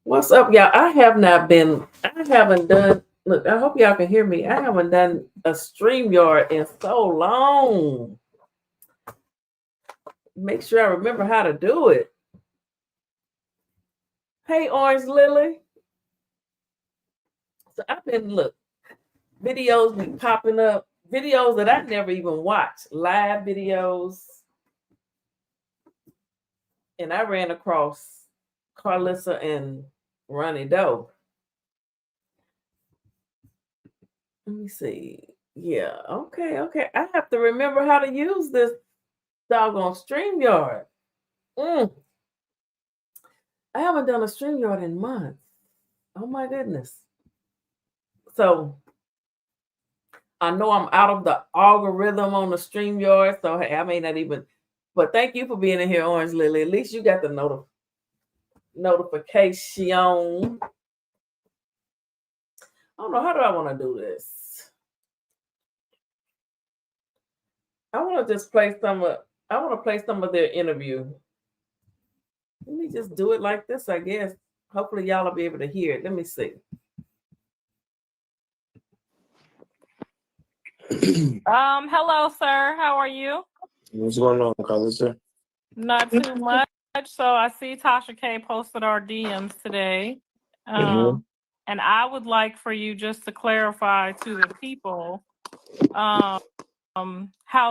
What's up, y'all? I haven't done, look, I hope y'all can hear me. I haven't done a StreamYard in so long. Make sure I remember how to do it. Hey, Orange Lily. So I've been, look, videos be popping up, videos that I never even watched, live videos. And I ran across Karlissa and Ronnie Doe. Let me see. Yeah, okay. I have to remember how to use this doggone StreamYard. Mm, I haven't done a StreamYard in months. Oh my goodness. So I know I'm out of the algorithm on the StreamYard, so hey, I may not even. But thank you for being in here, Orange Lily. At least you got the notification. I don't know, how do I want to do this? I want to just play some of. I want to play some of their interview. Let me just do it like this, I guess. Hopefully, y'all will be able to hear it. Let me see. Hello, sir. How are you? What's going on, Karlissa? Not too much. So I see Tasha K posted our DMs today. And I would like for you just to clarify to the people how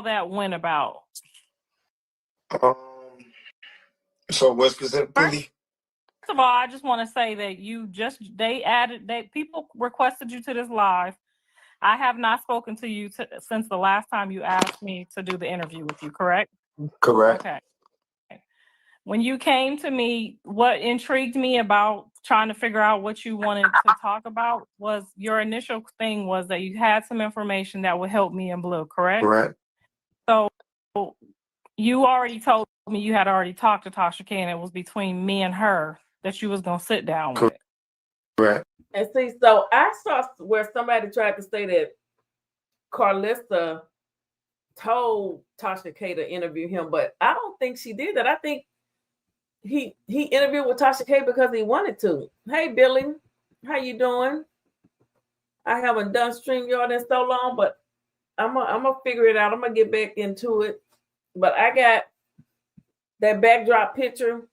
that went about. So what specifically? First of all, I just want to say that people requested you to this live. I have not spoken to you since the last time you asked me to do the interview with you, correct? Correct. Okay. When you came to me, what intrigued me about trying to figure out what you wanted to talk about was your initial thing was that you had some information that would help me in Blue, correct? Correct. So you already told me you had already talked to Tasha K, and it was between me and her that you was going to sit down with. Correct. And see, so I saw where somebody tried to say that Karlissa told Tasha K to interview him, but I don't think she did that. I think he interviewed with Tasha K because he wanted to. Hey, Billy, how you doing? I haven't done StreamYard in so long, but I'm gonna figure it out. I'm gonna get back into it. But I got that backdrop picture.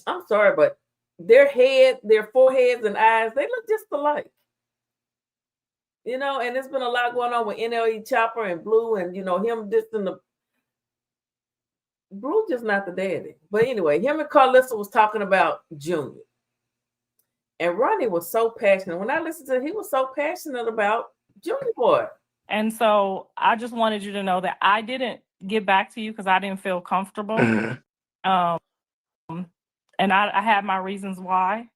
I'm sorry, but their foreheads and eyes, they look just alike. You know, and there's been a lot going on with NLE Chopper and Blue, and you know, him just in the Blue just not the daddy. But anyway, him and Karlissa was talking about Junior. And Ronnie was so passionate. When I listened to it, he was so passionate about Junior Boy. And so I just wanted you to know that I didn't get back to you because I didn't feel comfortable. And I had my reasons why.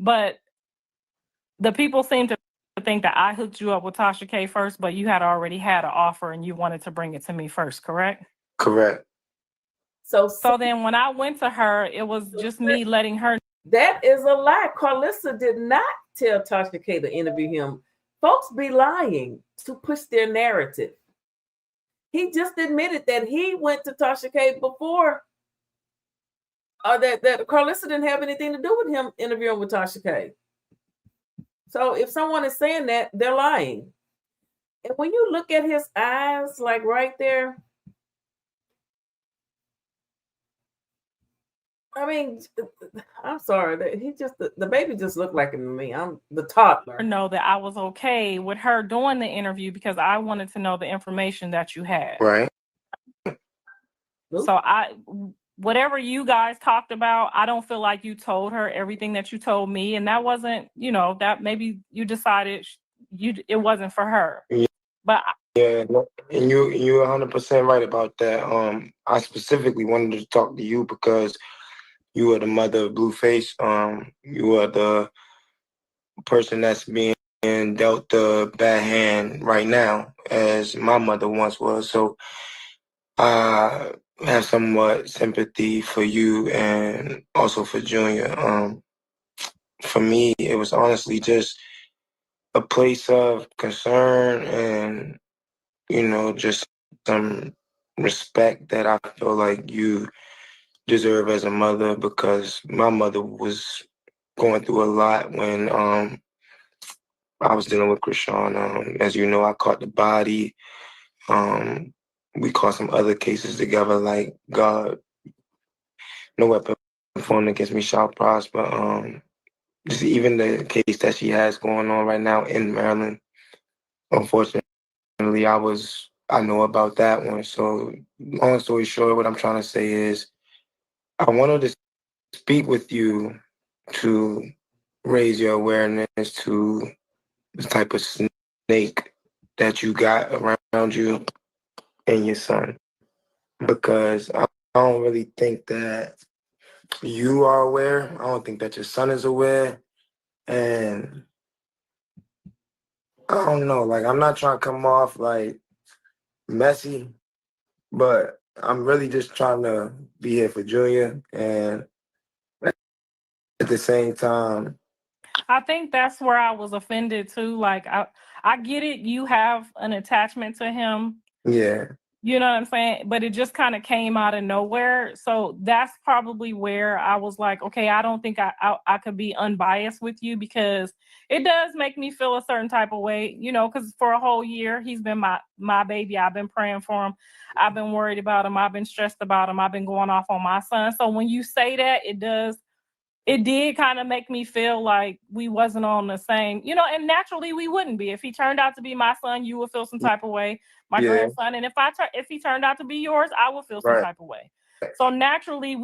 But the people seem to think that I hooked you up with Tasha K first, but you had already had an offer and you wanted to bring it to me first, correct? Correct. So then when I went to her, it was just me letting her. That is a lie. Karlissa did not tell Tasha K to interview him. Folks be lying to push their narrative. He just admitted that he went to Tasha K before, or that Karlissa didn't have anything to do with him interviewing with Tasha K. So if someone is saying that, they're lying. And when you look at his eyes, like right there, I mean, I'm sorry. The baby just looked like him to me. I'm the toddler. Know that I was okay with her doing the interview because I wanted to know the information that you had. Right. So whatever you guys talked about, I don't feel like you told her everything that you told me, and that wasn't, that maybe you decided it wasn't for her. Yeah. But yeah, and you're 100% right about that. I specifically wanted to talk to you because you are the mother of Blueface. You are the person that's being dealt the bad hand right now, as my mother once was. So I have somewhat sympathy for you and also for Junior. For me, it was honestly just a place of concern and, just some respect that I feel like you deserve as a mother, because my mother was going through a lot when I was dealing with Krishan. As you know, I caught the body. We caught some other cases together, like God, no weapon formed against me shall prosper. Just even the case that she has going on right now in Maryland. Unfortunately, I know about that one. So long story short, what I'm trying to say is I wanted to speak with you to raise your awareness to the type of snake that you got around you and your son. Because I don't really think that you are aware. I don't think that your son is aware. And I don't know, like I'm not trying to come off like messy, but I'm really just trying to be here for Junior. And at the same time, I think that's where I was offended too. Like I get it, you have an attachment to him. yeah. You know what I'm saying? But it just kind of came out of nowhere. So that's probably where I was like, okay, I don't think I could be unbiased with you, because it does make me feel a certain type of way, you know, because for a whole year, he's been my baby. I've been praying for him. I've been worried about him. I've been stressed about him. I've been going off on my son. So when you say that, it did kind of make me feel like we wasn't on the same, you know, and naturally we wouldn't be. If he turned out to be my son, you would feel some type of way, my grandson. And if he turned out to be yours, I would feel some type of way. So naturally,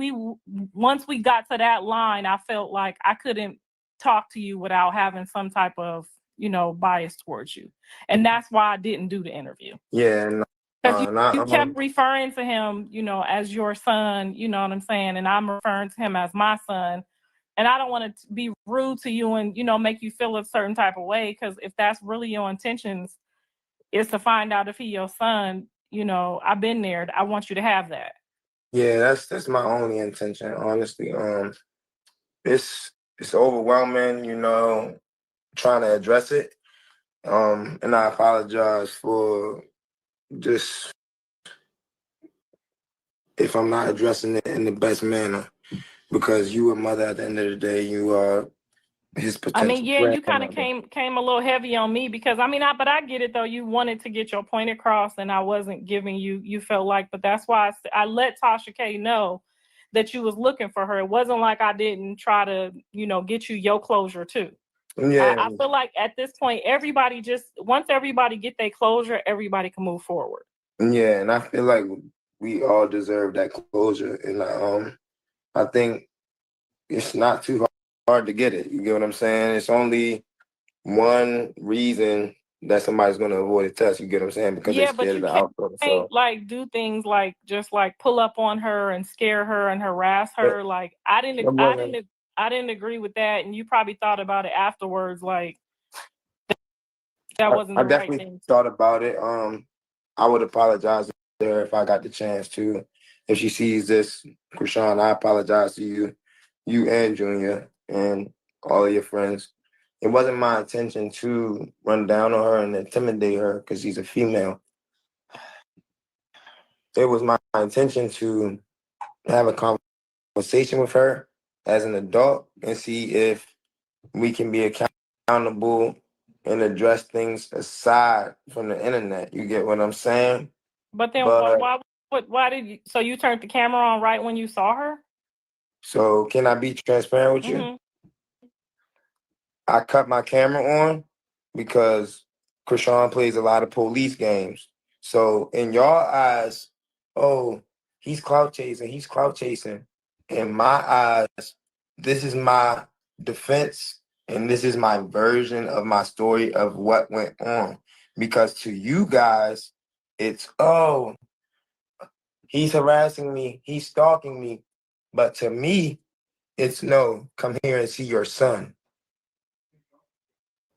once we got to that line, I felt like I couldn't talk to you without having some type of, you know, bias towards you. And that's why I didn't do the interview. Yeah. Because you kept referring to him, you know, as your son, you know what I'm saying? And I'm referring to him as my son. And I don't want to be rude to you and, you know, make you feel a certain type of way. Because if that's really your intentions, is to find out if he your son, you know, I've been there. I want you to have that. Yeah, that's my only intention, honestly. It's overwhelming, you know, trying to address it. And I apologize for just if I'm not addressing it in the best manner, because you a mother at the end of the day. You are his potential. I mean, yeah, you kind of came a little heavy on me because but I get it though. You wanted to get your point across, and I wasn't giving you. You felt like, but that's why I let Tasha K know that you was looking for her. It wasn't like I didn't try to, you know, get you your closure too. Yeah, I feel like at this point, once everybody get their closure, everybody can move forward. Yeah, and I feel like we all deserve that closure, and I think it's not too hard to get it. You get what I'm saying? It's only one reason that somebody's going to avoid a test. You get what I'm saying? Because they're scared of the outcome. So like do things like just like pull up on her and scare her and harass her. Like I didn't agree with that, and you probably thought about it afterwards. Like that wasn't the right thing. I definitely thought about it. I would apologize to her if I got the chance to. If she sees this, Krishan, I apologize to you and Junior and all of your friends. It wasn't my intention to run down on her and intimidate her because she's a female. It was my intention to have a conversation with her as an adult and see if we can be accountable and address things aside from the internet. You get what I'm saying? But then why did you? So you turned the camera on right when you saw her? So can I be transparent with you? I cut my camera on because Krishan plays a lot of police games. So in your eyes, oh, he's clout chasing. In my eyes, this is my defense and this is my version of my story of what went on. Because to you guys, it's, oh, he's harassing me, he's stalking me. But to me, it's no, come here and see your son.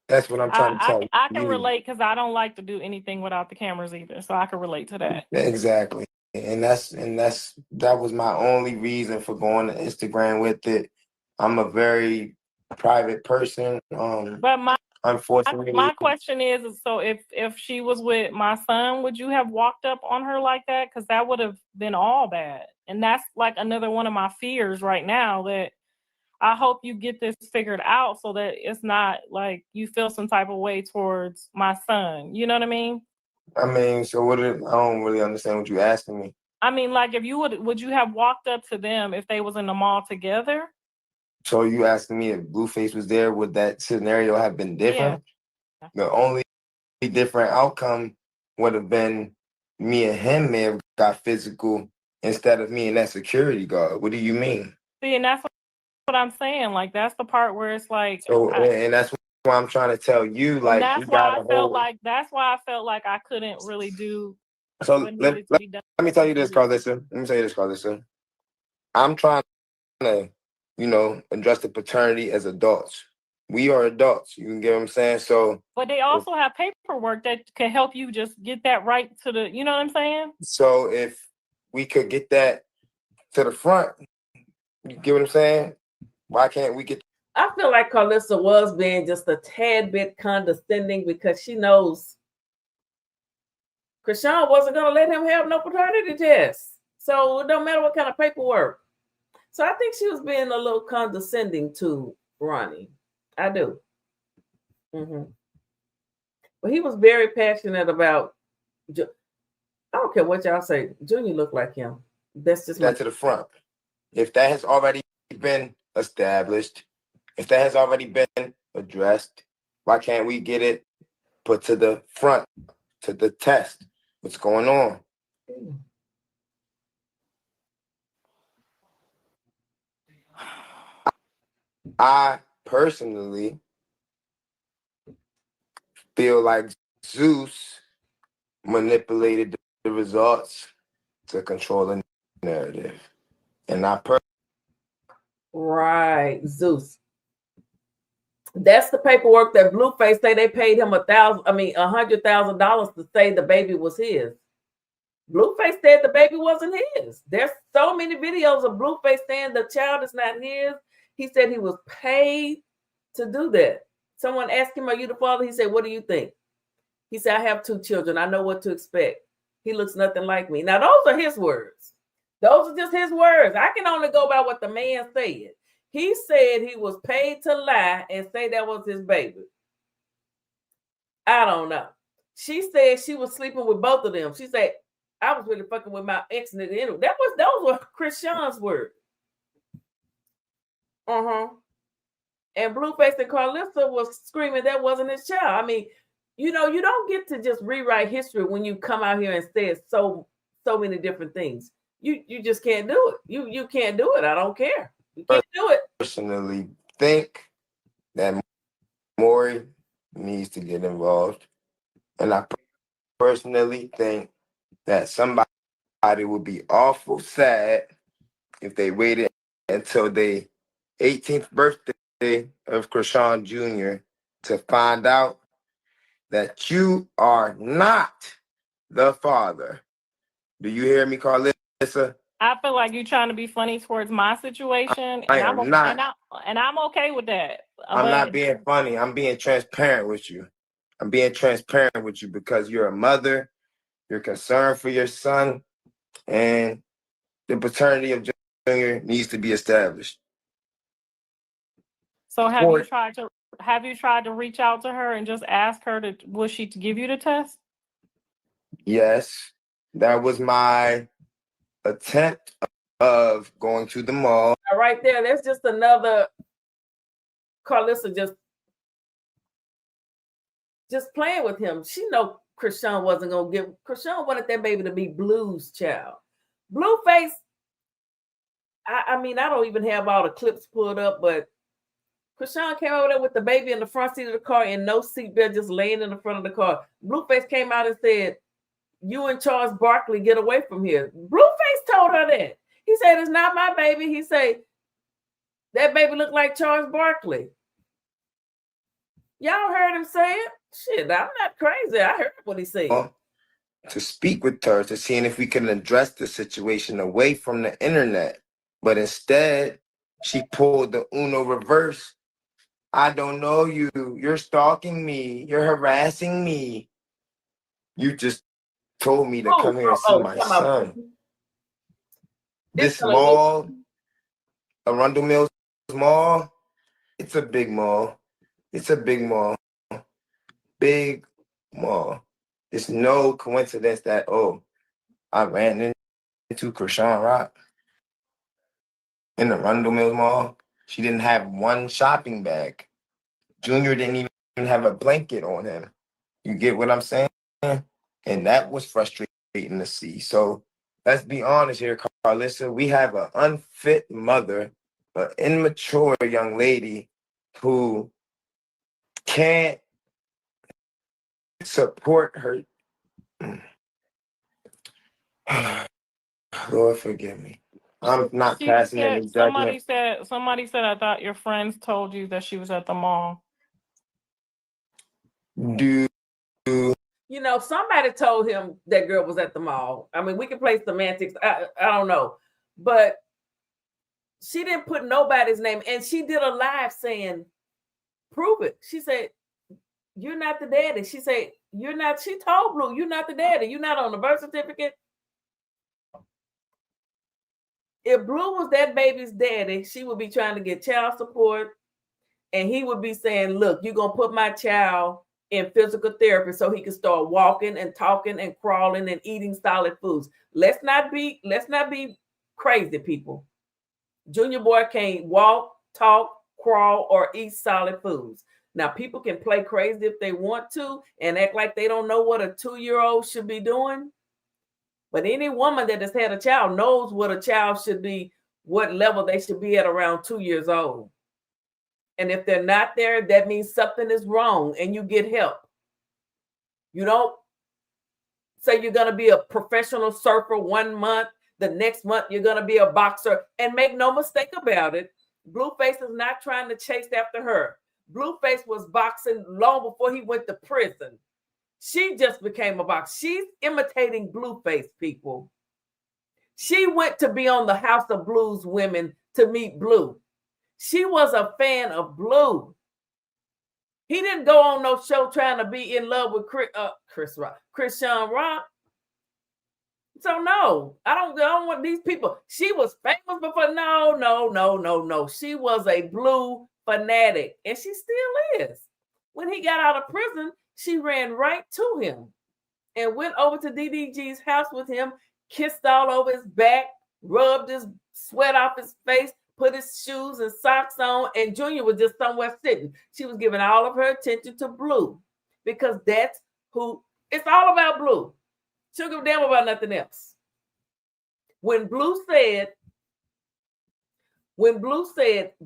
That's what I'm trying to tell you. I can relate because I don't like to do anything without the cameras either. So I can relate to that. Exactly. And that was my only reason for going to Instagram with it. I'm a very private person. But unfortunately, my question is, so if she was with my son, would you have walked up on her like that? Because that would have been all bad. And that's like another one of my fears right now, that I hope you get this figured out so that it's not like you feel some type of way towards my son. You know what I mean? I mean, so I don't really understand what you're asking me. I mean, like, if you would you have walked up to them if they was in the mall together? So you asking me if Blueface was there, would that scenario have been different? Yeah. The only different outcome would have been me and him may have got physical instead of me and that security guard. What do you mean? See, and that's what I'm saying. Like, that's the part where it's like, So, and that's why I'm trying to tell you, like, that's why I felt like I couldn't really do. So let me tell you this, Karlissa. Let me tell you this, Karlissa. I'm trying to, address the paternity as adults. We are adults. You can get what I'm saying? So, but they also have paperwork that can help you just get that right to the, you know what I'm saying? So if we could get that to the front, you get what I'm saying? Why can't we get? I feel like Karlissa was being just a tad bit condescending because she knows Krishan wasn't going to let him have no paternity test. So it don't matter what kind of paperwork. So I think she was being a little condescending to Ronnie. I do. But he was very passionate about. I don't care what y'all say. Junior looked like him. That's just that to the front. If that has already been established, if that has already been addressed, why can't we get it put to the front, to the test? What's going on? I personally feel like Zeus manipulated the results to control the narrative. And right, Zeus. That's the paperwork that Blueface say they paid him $100,000 to say the baby was his. Blueface said the baby wasn't his. There's so many videos of Blueface saying the child is not his. He said he was paid to do that. Someone asked him, "Are you the father?" He said, "What do you think?" He said, "I have 2 children. I know what to expect. He looks nothing like me." Now, those are his words. Those are just his words. I can only go by what the man said. He said he was paid to lie and say that was his baby. I don't know. She said she was sleeping with both of them. She said, "I was really fucking with my ex nigga anyway." Those were Krishan's words. And Blueface and Karlissa was screaming that wasn't his child. I mean, you don't get to just rewrite history when you come out here and say so many different things. You just can't do it. You can't do it. I don't care. You can't do it. Personally think that Maury needs to get involved. And I personally think that somebody would be awful sad if they waited until the 18th birthday of Krishan Jr. to find out that you are not the father. Do you hear me, Karlissa? I feel like you're trying to be funny towards my situation, and I'm okay with that. I'm not being funny. I'm being transparent with you. I'm being transparent with you because you're a mother. You're concerned for your son, and the paternity of Junior needs to be established. So have you tried to reach out to her and just ask her was she to give you the test? Yes, that was my attempt of going to the mall. Right there, there's just another Karlissa just playing with him. She know Krishan wasn't gonna give. Krishan wanted that baby to be Blue's child. Blueface. I mean, I don't even have all the clips pulled up, but Krishan came over there with the baby in the front seat of the car and no seatbelt, just laying in the front of the car. Blueface came out and said, "You and Charles Barkley get away from here." Blueface told her that. He said, "It's not my baby." He said, "That baby looked like Charles Barkley." Y'all heard him say it? Shit, I'm not crazy. I heard what he said. To speak with her, to seeing if we can address the situation away from the internet. But instead, she pulled the Uno reverse. "I don't know you. You're stalking me. You're harassing me. You just told me to come here and see my son." This mall, Arundel Mills Mall, it's a big mall. It's a big mall. Big mall. It's no coincidence that, I ran into Krishan Rock in the Rundle Mills Mall. She didn't have one shopping bag. Junior didn't even have a blanket on him. You get what I'm saying? And that was frustrating to see. So let's be honest here, Karlissa. We have an unfit mother, an immature young lady who can't support her. Lord forgive me. I'm not passing any judgment. Somebody said, I thought your friends told you that she was at the mall. Somebody told him that girl was at the mall. I mean, we can play semantics. I don't know. But she didn't put nobody's name. And she did a live saying, prove it. She said, you're not the daddy. She said, you're not. She told Blue, you're not the daddy. You're not on the birth certificate. If Blue was that baby's daddy, she would be trying to get child support. And he would be saying, look, you're going to put my child in physical therapy so he can start walking and talking and crawling and eating solid foods. Let's not be crazy, people. Junior boy can't walk, talk, crawl, or eat solid foods. Now, people can play crazy if they want to and act like they don't know what a 2-year-old should be doing. But any woman that has had a child knows what a child should be, what level they should be at around 2 years old. And if they're not there, that means something is wrong and you get help. You don't say you're going to be a professional surfer 1 month, the next month you're going to be a boxer. And make no mistake about it, Blueface is not trying to chase after her. Blueface was boxing long before he went to prison. She just became a boxer. She's imitating Blueface, people. She went to be on the House of Blues Women to meet Blue. She was a fan of Blue. He didn't go on no show trying to be in love with Krishan Rock. So no, I don't want these people. She was famous before. No. She was a Blue fanatic, and she still is. When he got out of prison, she ran right to him and went over to DDG's house with him, kissed all over his back, rubbed his sweat off his face, put his shoes and socks on, and Junior was just somewhere sitting. She was giving all of her attention to Blue because that's who, it's all about Blue. She don't give a damn about nothing else. When Blue said,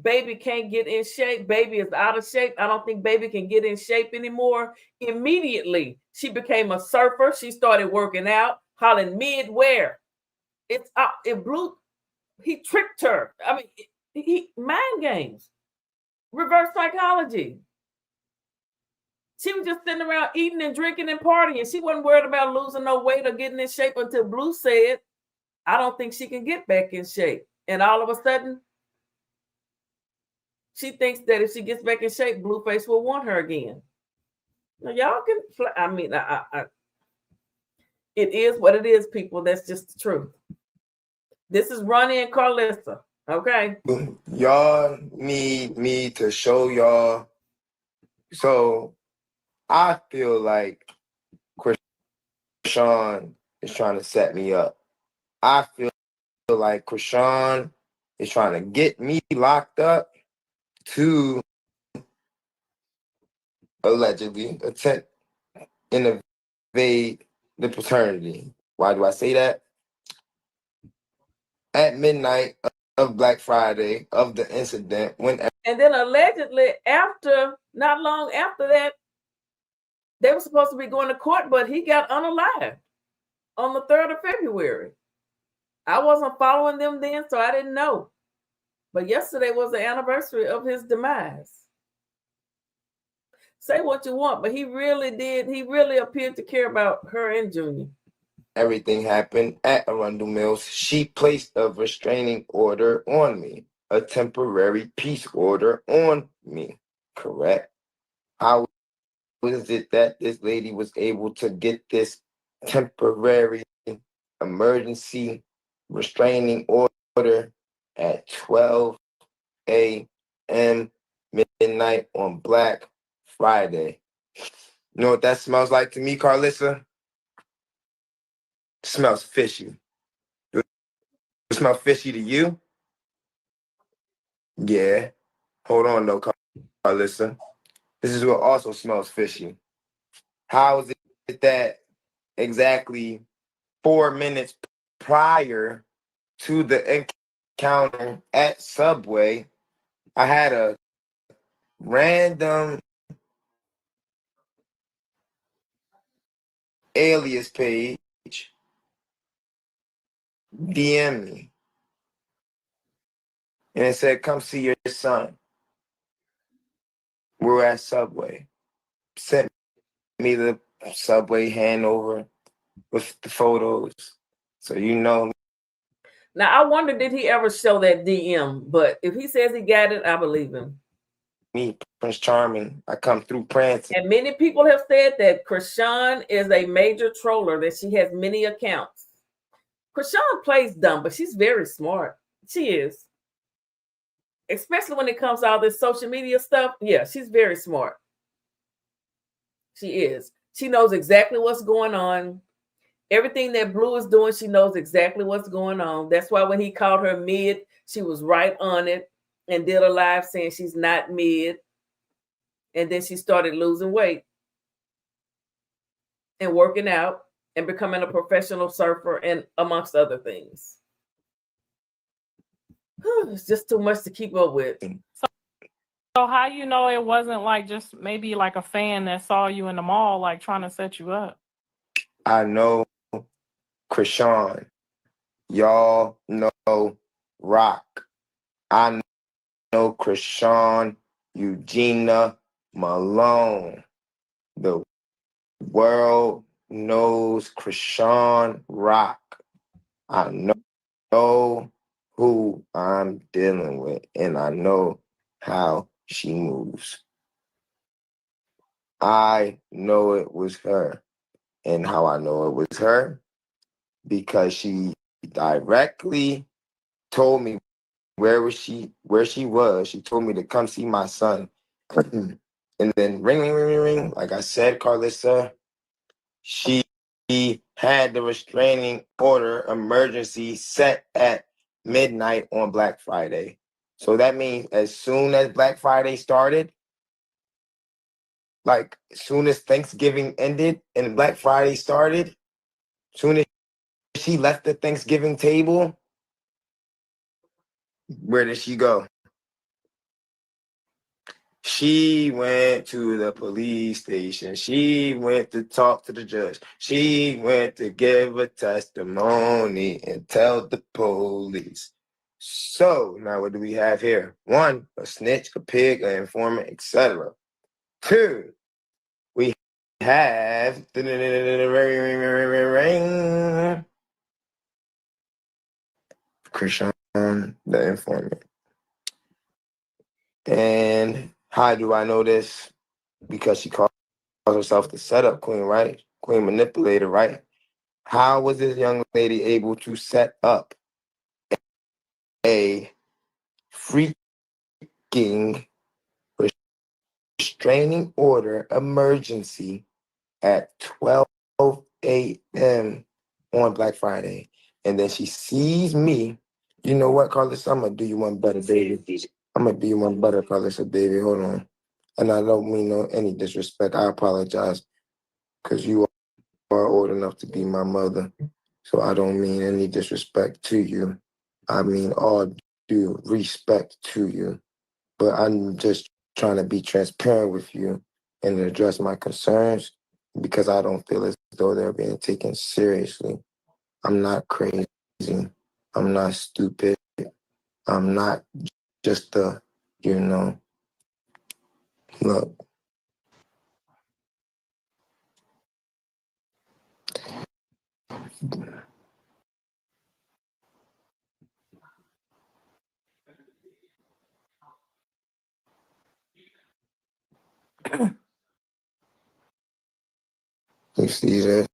baby can't get in shape, baby is out of shape, I don't think baby can get in shape anymore, immediately she became a surfer. She started working out, hollering mid-wear. It's Blue, he tricked her. I mean, he mind games, reverse psychology. She was just sitting around eating and drinking and partying. She wasn't worried about losing no weight or getting in shape until Blue said, I don't think she can get back in shape. And all of a sudden, she thinks that if she gets back in shape, Blueface will want her again. Now, y'all can, it is what it is, people. That's just the truth. This is Ronnie and Karlissa. Okay. Y'all need me to show y'all. So I feel like Krishan is trying to set me up. I feel like Krishan is trying to get me locked up to allegedly attempt and evade the paternity. Why do I say that? At midnight of Black Friday of the incident, and then allegedly not long after that, they were supposed to be going to court, but he got unalived on the 3rd of February. I wasn't following them then, so I didn't know. But yesterday was the anniversary of his demise. Say what you want, but he really did. He really appeared to care about her and Junior. Everything happened at Arundel Mills. She placed a restraining order on me, a temporary peace order on me. Correct? How is it that this lady was able to get this temporary emergency restraining order at 12 a.m.? p.m. midnight on Black Friday. You know what that smells like to me, Karlissa? It smells fishy. It smells fishy to you? Yeah. Hold on though, Karlissa. This is what also smells fishy. How is it that exactly 4 minutes prior to the encounter at Subway, I had a random alias page DM me, and it said, "Come see your son. We're at Subway." Sent me the Subway handover with the photos, so you know. Now I wonder, did he ever show that DM? But if he says he got it, I believe him. Me, Prince Charming, I come through prancing. And many people have said that Krishan is a major troller, that she has many accounts. Krishan plays dumb, but she's very smart. She is. Especially when it comes to all this social media stuff. Yeah, she's very smart. She is. She knows exactly what's going on. Everything that Blue is doing, she knows exactly what's going on. That's why when he called her mid, she was right on it and did a live saying she's not mid. And then she started losing weight and working out and becoming a professional surfer and amongst other things. It's just too much to keep up with. So how you know it wasn't like just maybe like a fan that saw you in the mall like trying to set you up? I know Krishan. Y'all know Rock. I know Krishan Eugenia Malone. The world knows Krishan Rock. I know who I'm dealing with, and I know how she moves. I know it was her. And how I know it was her? Because she directly told me where she was. She told me to come see my son. And then ring, ring, ring, ring, ring. Like I said, Karlissa, she had the restraining order emergency set at midnight on Black Friday. So that means as soon as Black Friday started, like as soon as Thanksgiving ended and Black Friday started, soon as she left the Thanksgiving table, where did she go? She went to the police station. She went to talk to the judge. She went to give a testimony and tell the police. So now what do we have here? 1, a snitch, a pig, an informant, etc. 2, we have Krishan, the informant. And how do I know this? Because she calls herself the setup queen, right? Queen manipulator, right? How was this young lady able to set up a freaking restraining order emergency at 12 a.m. on Black Friday? And then she sees me. You know what, Carlos? I'm going to do you one better, baby. I'm going to do you one better, Carlos, baby. Hold on. And I don't mean no any disrespect. I apologize because you are old enough to be my mother. So I don't mean any disrespect to you. I mean all due respect to you. But I'm just trying to be transparent with you and address my concerns because I don't feel as though they're being taken seriously. I'm not crazy. I'm not stupid. I'm not just look. You see this?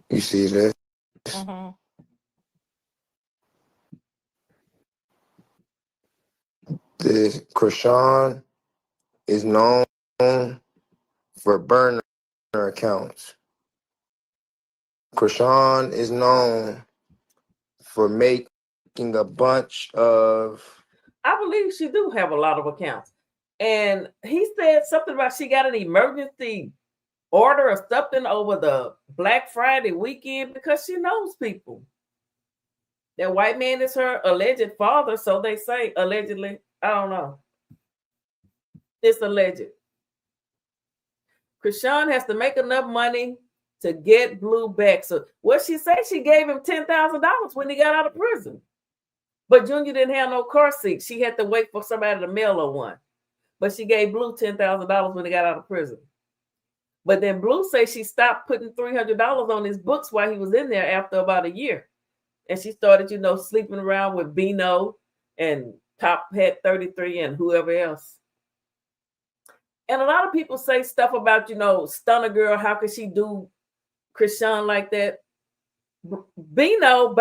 You see this? Mm-hmm. The Krishan is known for burner accounts. Krishan is known for making a bunch of. I believe she do have a lot of accounts. And he said something about she got an emergency order or something over the Black Friday weekend because she knows people. That white man is her alleged father, so they say, allegedly. I don't know. It's alleged. Krishan has to make enough money to get Blue back. So what she said, she gave him $10,000 when he got out of prison. But Junior didn't have no car seat. She had to wait for somebody to mail her one. But she gave Blue $10,000 when he got out of prison. But then Blue says she stopped putting $300 on his books while he was in there after about a year. And she started, sleeping around with Bino and Top Hat 33 and whoever else. And a lot of people say stuff about, Stunner Girl. How could she do Krishan like that? Bino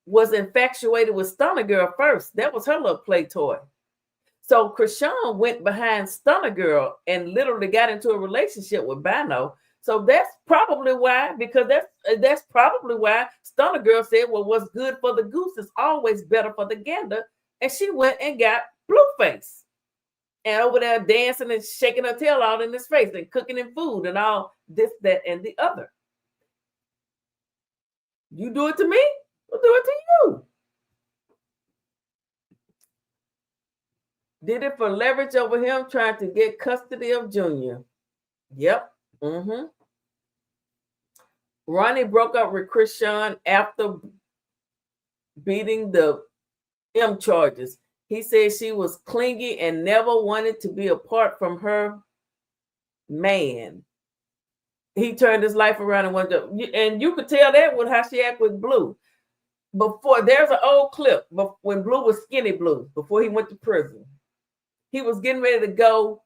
was infatuated with Stunner Girl first. That was her little play toy. So Krishan went behind Stunner Girl and literally got into a relationship with Bino. So that's probably why, because that's probably why Stunner Girl said, well, what's good for the goose is always better for the gander. And she went and got Blueface. And over there dancing and shaking her tail out in his face and cooking him food and all this, that, and the other. You do it to me, we'll do it to you. Did it for leverage over him trying to get custody of Junior. Yep. Ronnie broke up with Krishan after beating the M charges. He said she was clingy and never wanted to be apart from her man. He turned his life around and wanted to, and you could tell that with how she acted with Blue. Before, there's an old clip when Blue was Skinny Blue, before he went to prison. He was getting ready to go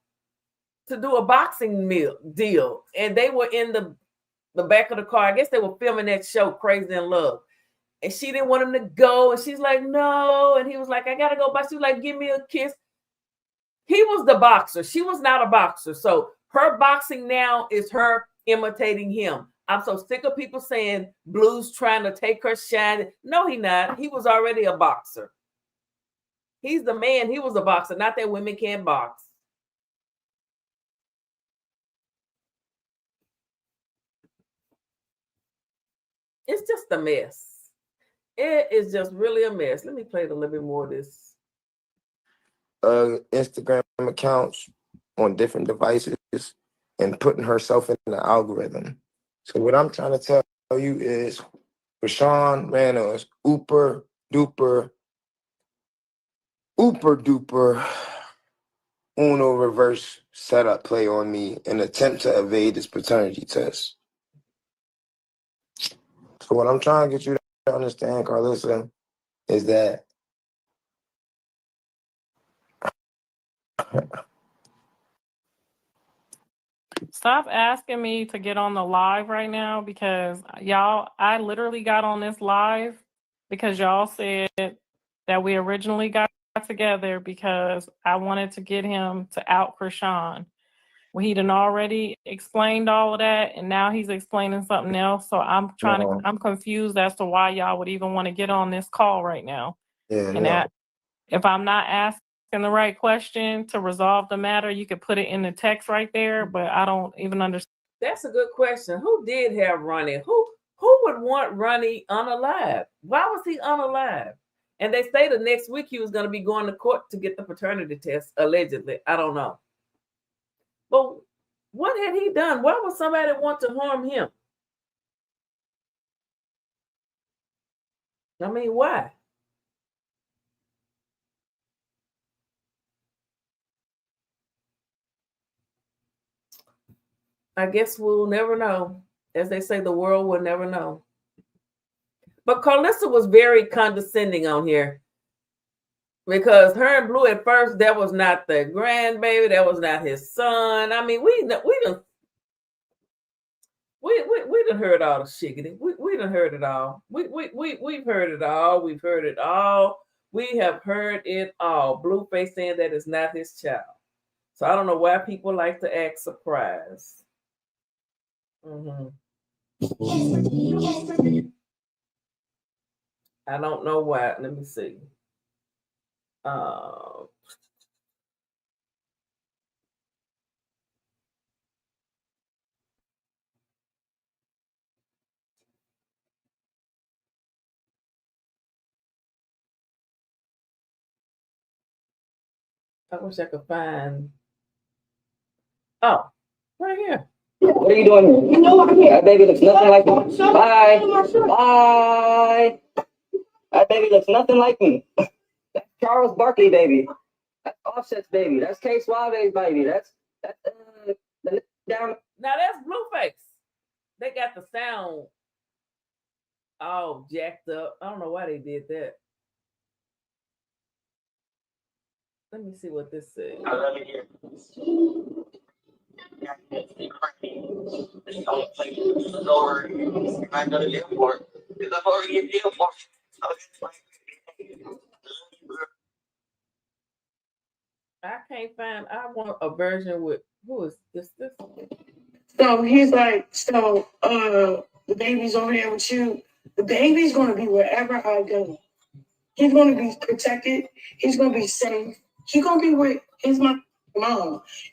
to do a boxing deal, and they were in the back of the car. I guess they were filming that show, Crazy in Love. And she didn't want him to go. And she's like, no. And he was like, I got to go. But she was like, give me a kiss. He was the boxer. She was not a boxer. So her boxing now is her imitating him. I'm so sick of people saying Blue's trying to take her shine. No, he not. He was already a boxer. He's the man. He was a boxer. Not that women can't box. It's just a mess. It is just really a mess. Let me play a little bit more of this. Instagram accounts on different devices and putting herself in the algorithm. So what I'm trying to tell you is Krishan ran a ooper duper Uno reverse setup play on me in an attempt to evade this paternity test. So what I'm trying to get you to understand, Karlissa, is that Stop asking me to get on the live right now because y'all, I literally got on this live because y'all said that we originally got together because I wanted to get him to out Krishan. Well, he done already explained all of that, and now he's explaining something else. So I'm I'm confused as to why y'all would even want to get on this call right now. Yeah, and that if I'm not asking the right question to resolve the matter, you could put it in the text right there, but I don't even understand. That's a good question. Who did have Ronnie? Who would want Ronnie unalive? Why was he unalive? And they say the next week he was going to be going to court to get the paternity test, allegedly. I don't know. But what had he done? Why would somebody want to harm him? I mean, why? I guess we'll never know. As they say, the world will never know. But Karlissa was very condescending on here because her and Blue at first, that was not the grandbaby, that was not his son. I mean, we done heard all the shiggity. We done heard it all. We've heard it all. We've heard it all. We have heard it all. Blueface saying that it's not his child. So I don't know why people like to act surprised. Mm-hmm. I don't know why. Let me see. I wish I could find. Oh, right here. What are you doing here? No, I'm here. That baby looks nothing like me. Bye. Bye. That baby looks nothing like me. That's Charles Barkley baby. That's Offset's baby. That's K Suave's baby. That's the down. Now that's Blueface. They got the sound all jacked up. I don't know why they did that. Let me see what this says. I love it here. I can't find. I want a version with who is this? So he's like, the baby's over here with you. The baby's gonna be wherever I go. He's gonna be protected. He's gonna be safe. He's gonna be with his mom.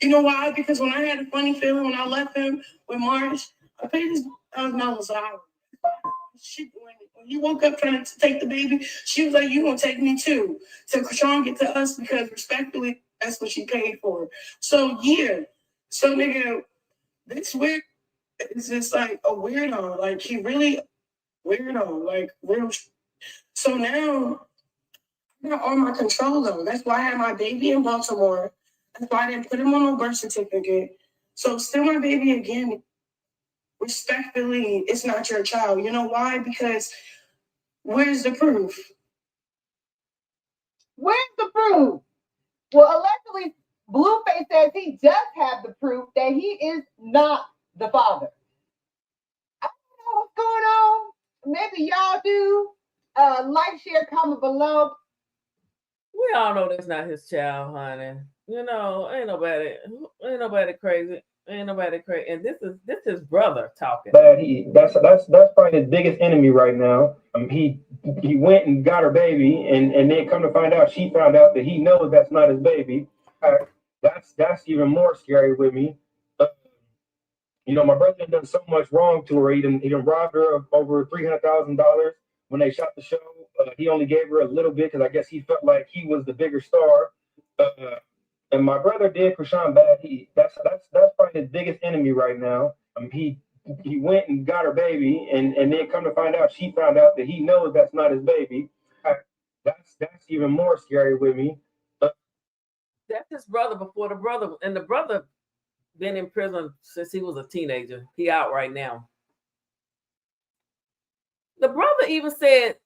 You know why? Because when I had a funny feeling when I left him with Marge, I paid his $1,000 an hour. When he woke up trying to take the baby, she was like, "You gonna take me too?" So Krishan get to us because respectfully, that's what she paid for. So yeah, so nigga, this weird is just like a weirdo. Like he really weirdo. Like real. So now I got all my control though. That's why I had my baby in Baltimore. That's why I didn't put him on no birth certificate. So still my baby again. Respectfully, it's not your child. You know why? Because where's the proof? Where's the proof? Well, allegedly, Blueface says he does have the proof that he is not the father. I don't know what's going on. Maybe y'all do. Like, share, comment below. We all know that's not his child, honey. You know, ain't nobody crazy. Ain't nobody crazy. And this is his brother talking. That's probably his biggest enemy right now. He went and got her baby, and then come to find out, she found out that he knows that's not his baby. That's even more scary with me. You know, my brother done so much wrong to her. He done robbed her of over $300,000 when they shot the show. He only gave her a little bit because I guess he felt like he was the bigger star. And my brother did Krishan bad. That's probably his biggest enemy right now. He went and got her baby, and then come to find out, she found out that he knows that's not his baby. That's even more scary with me. That's his brother before the brother been in prison since he was a teenager. He out right now. The brother even said,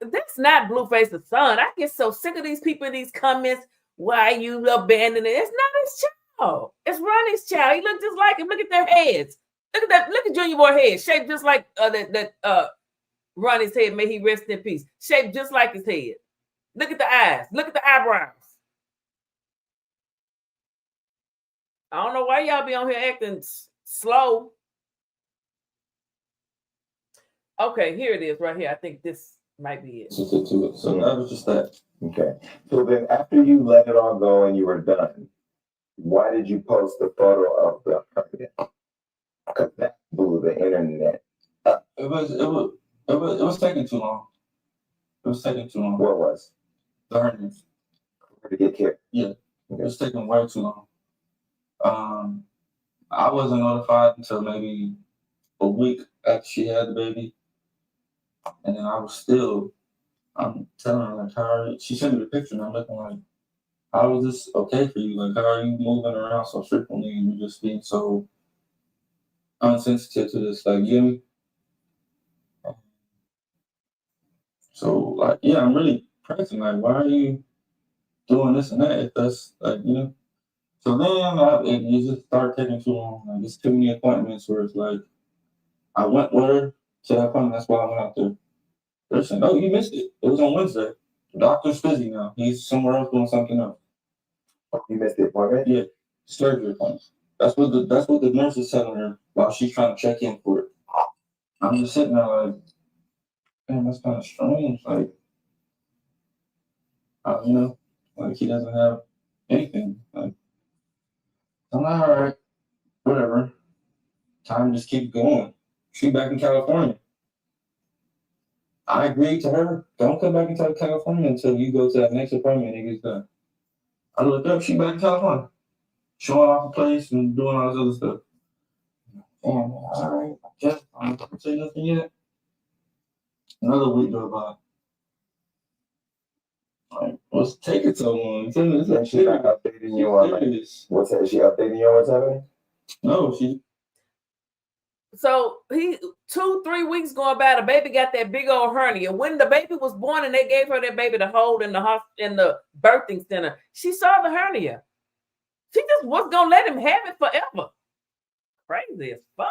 "That's not Blueface's son." I get so sick of these people in these comments. Why you abandoning it? It's not his child. It's Ronnie's child. He look just like him. Look at their heads. Look at that. Look at Junior Boy head, shaped just like Ronnie's head. May he rest in peace. Shaped just like his head. Look at the eyes. Look at the eyebrows. I don't know why y'all be on here acting slow. Okay, here it is right here. I think this might be it. So that was just that. Okay. So then after you let it all go and you were done, why did you post the photo of the hermit? Because that blew the internet up. It was taking too long. It was taking too long. What was? The hermit. To get here? Yeah. Okay. It was taking way too long. I wasn't notified until maybe a week after she had the baby. And then I'm telling her, like, she sent me the picture, and I'm looking like, how is this okay for you? Like, how are you moving around so frequently and you're just being so unsensitive to this? Like, you know? So, like, yeah, I'm really pressing, like, why are you doing this and that if that's, like, you know? So then you just start taking too long. Like, it's too many appointments where it's like, I went with her to that appointment, that's why I went out there. They're saying, "Oh, you missed it. It was on Wednesday." Doctor's busy now. He's somewhere else doing something else. You missed the appointment? Yeah, surgery appointment. That's what the nurse is telling her while she's trying to check in for it. I'm just sitting there like, damn, that's kind of strange. Like, you know, like he doesn't have anything. Like, I'm like, all right, whatever. Time just keep going. She back in California. I agreed to her. Don't come back into California until you go to that next appointment and it gets done. I looked up, she back in California. Showing off the place and doing all this other stuff. Damn, all right, I guess I don't say nothing yet. Another week goes by. Like, what's taking so long? And she's not updating you on like, what's that? Is she updating you on what's happening? No, she. So he 2-3 weeks going by, the baby got that big old hernia. When the baby was born and they gave her that baby to hold in the birthing center, she saw the hernia. She just was gonna let him have it forever. Crazy as fuck.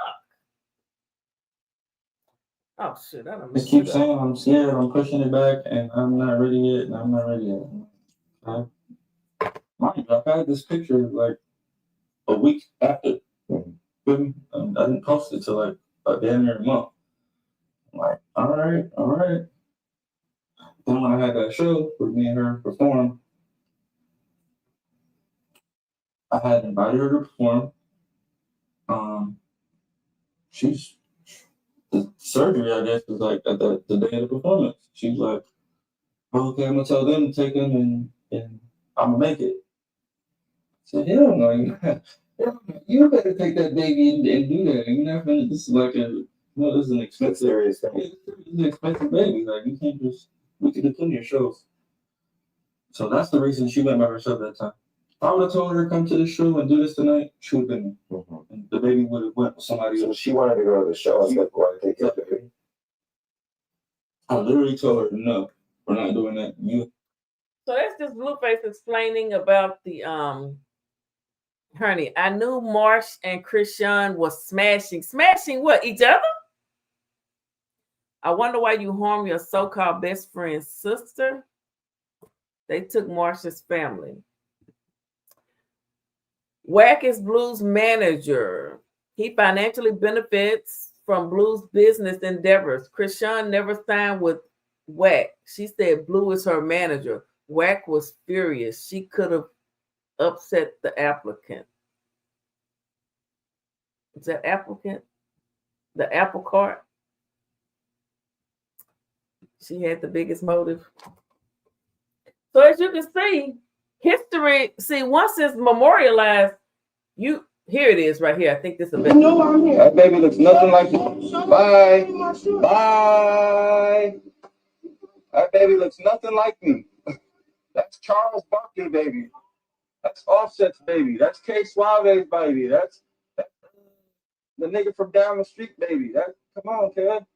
Oh shit! I don't Just keep saying I'm scared. I'm pushing it back, and I'm not ready yet. And I'm not ready yet. Mind you, I've had this picture like a week after. I didn't post it till like a damn near a month. I'm like, all right. Then when I had that show where me and her perform, I had invited her to perform. The surgery, I guess, was like at the day of the performance. She was like, oh, okay, I'm gonna tell them to take him and I'm gonna make it. I said, hell no, you better take that baby and do that. You're not gonna, this is like this is an expensive serious thing. It's an expensive baby. Like you can't just we could do plenty of shows. So that's the reason she went by herself that time. If I would have told her to come to the show and do this tonight, she would have been there. And the baby would have went with somebody else. So she wanted to go to the show and said, "Why take care of the baby?" I literally told her, no, we're not doing that. So that's just Blueface explaining about the hernia. I knew Marsh and Christian was smashing what, each other? I wonder why you harm your so-called best friend's sister. They took Marsh's family. Wack is Blue's manager. He financially benefits from Blue's business endeavors. Christian never signed with Wack. She said Blue is her manager. Wack was furious. She could have upset the applicant. Is that applicant? The apple cart? She had the biggest motive. So as you can see, history, once it's memorialized, here it is right here. I think this is a bit. No, I'm here. That baby looks nothing like me. Bye. Bye. That baby looks nothing like me. That's Charles Barkley, baby. That's Offset's baby. That's K Suave's baby. That's the nigga from down the street, baby. Come on, kid.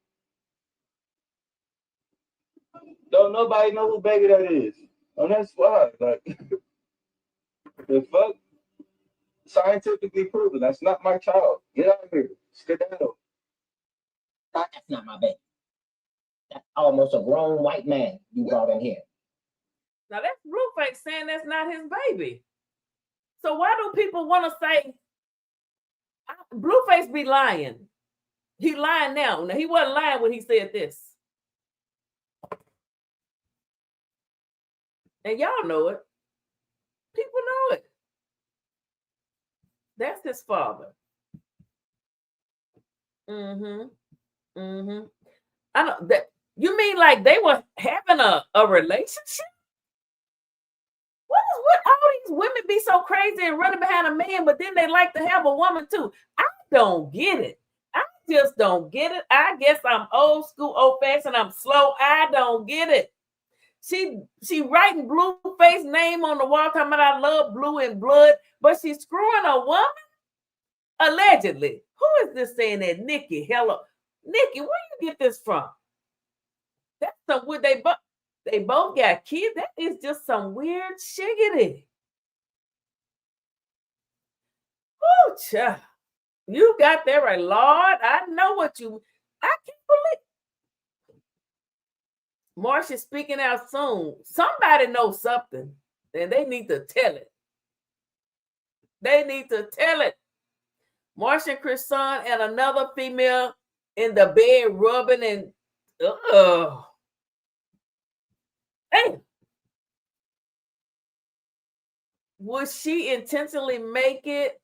Don't nobody know who baby that is. And that's why. Like, the fuck? Scientifically proven. That's not my child. Get out of here. Skedaddle. That's not my baby. That's almost a grown white man you brought in here. Now that's Blueface saying that's not his baby. So why do people want to say Blueface be lying? He lying now. Now he wasn't lying when he said this. And y'all know it. People know it. That's his father. I know that. You mean like they were having a relationship? What all these women be so crazy and running behind a man, but then they like to have a woman too? I don't get it. I just don't get it. I guess I'm old school, old fashioned. I'm slow. I don't get it. She writing Blueface name on the wall, talking about I love blue and blood, but she's screwing a woman? Allegedly. Who is this saying that? Nikki. Hello. Nikki, where you get this from? That's some weird. They both got kids. That is just some weird shiggity. Oh, child. You got that right, Lord. I know what I can't believe. Marsh is speaking out soon. Somebody knows something, and they need to tell it. They need to tell it. Marsh and Krishan and another female in the bed rubbing and hey. Would she intentionally make it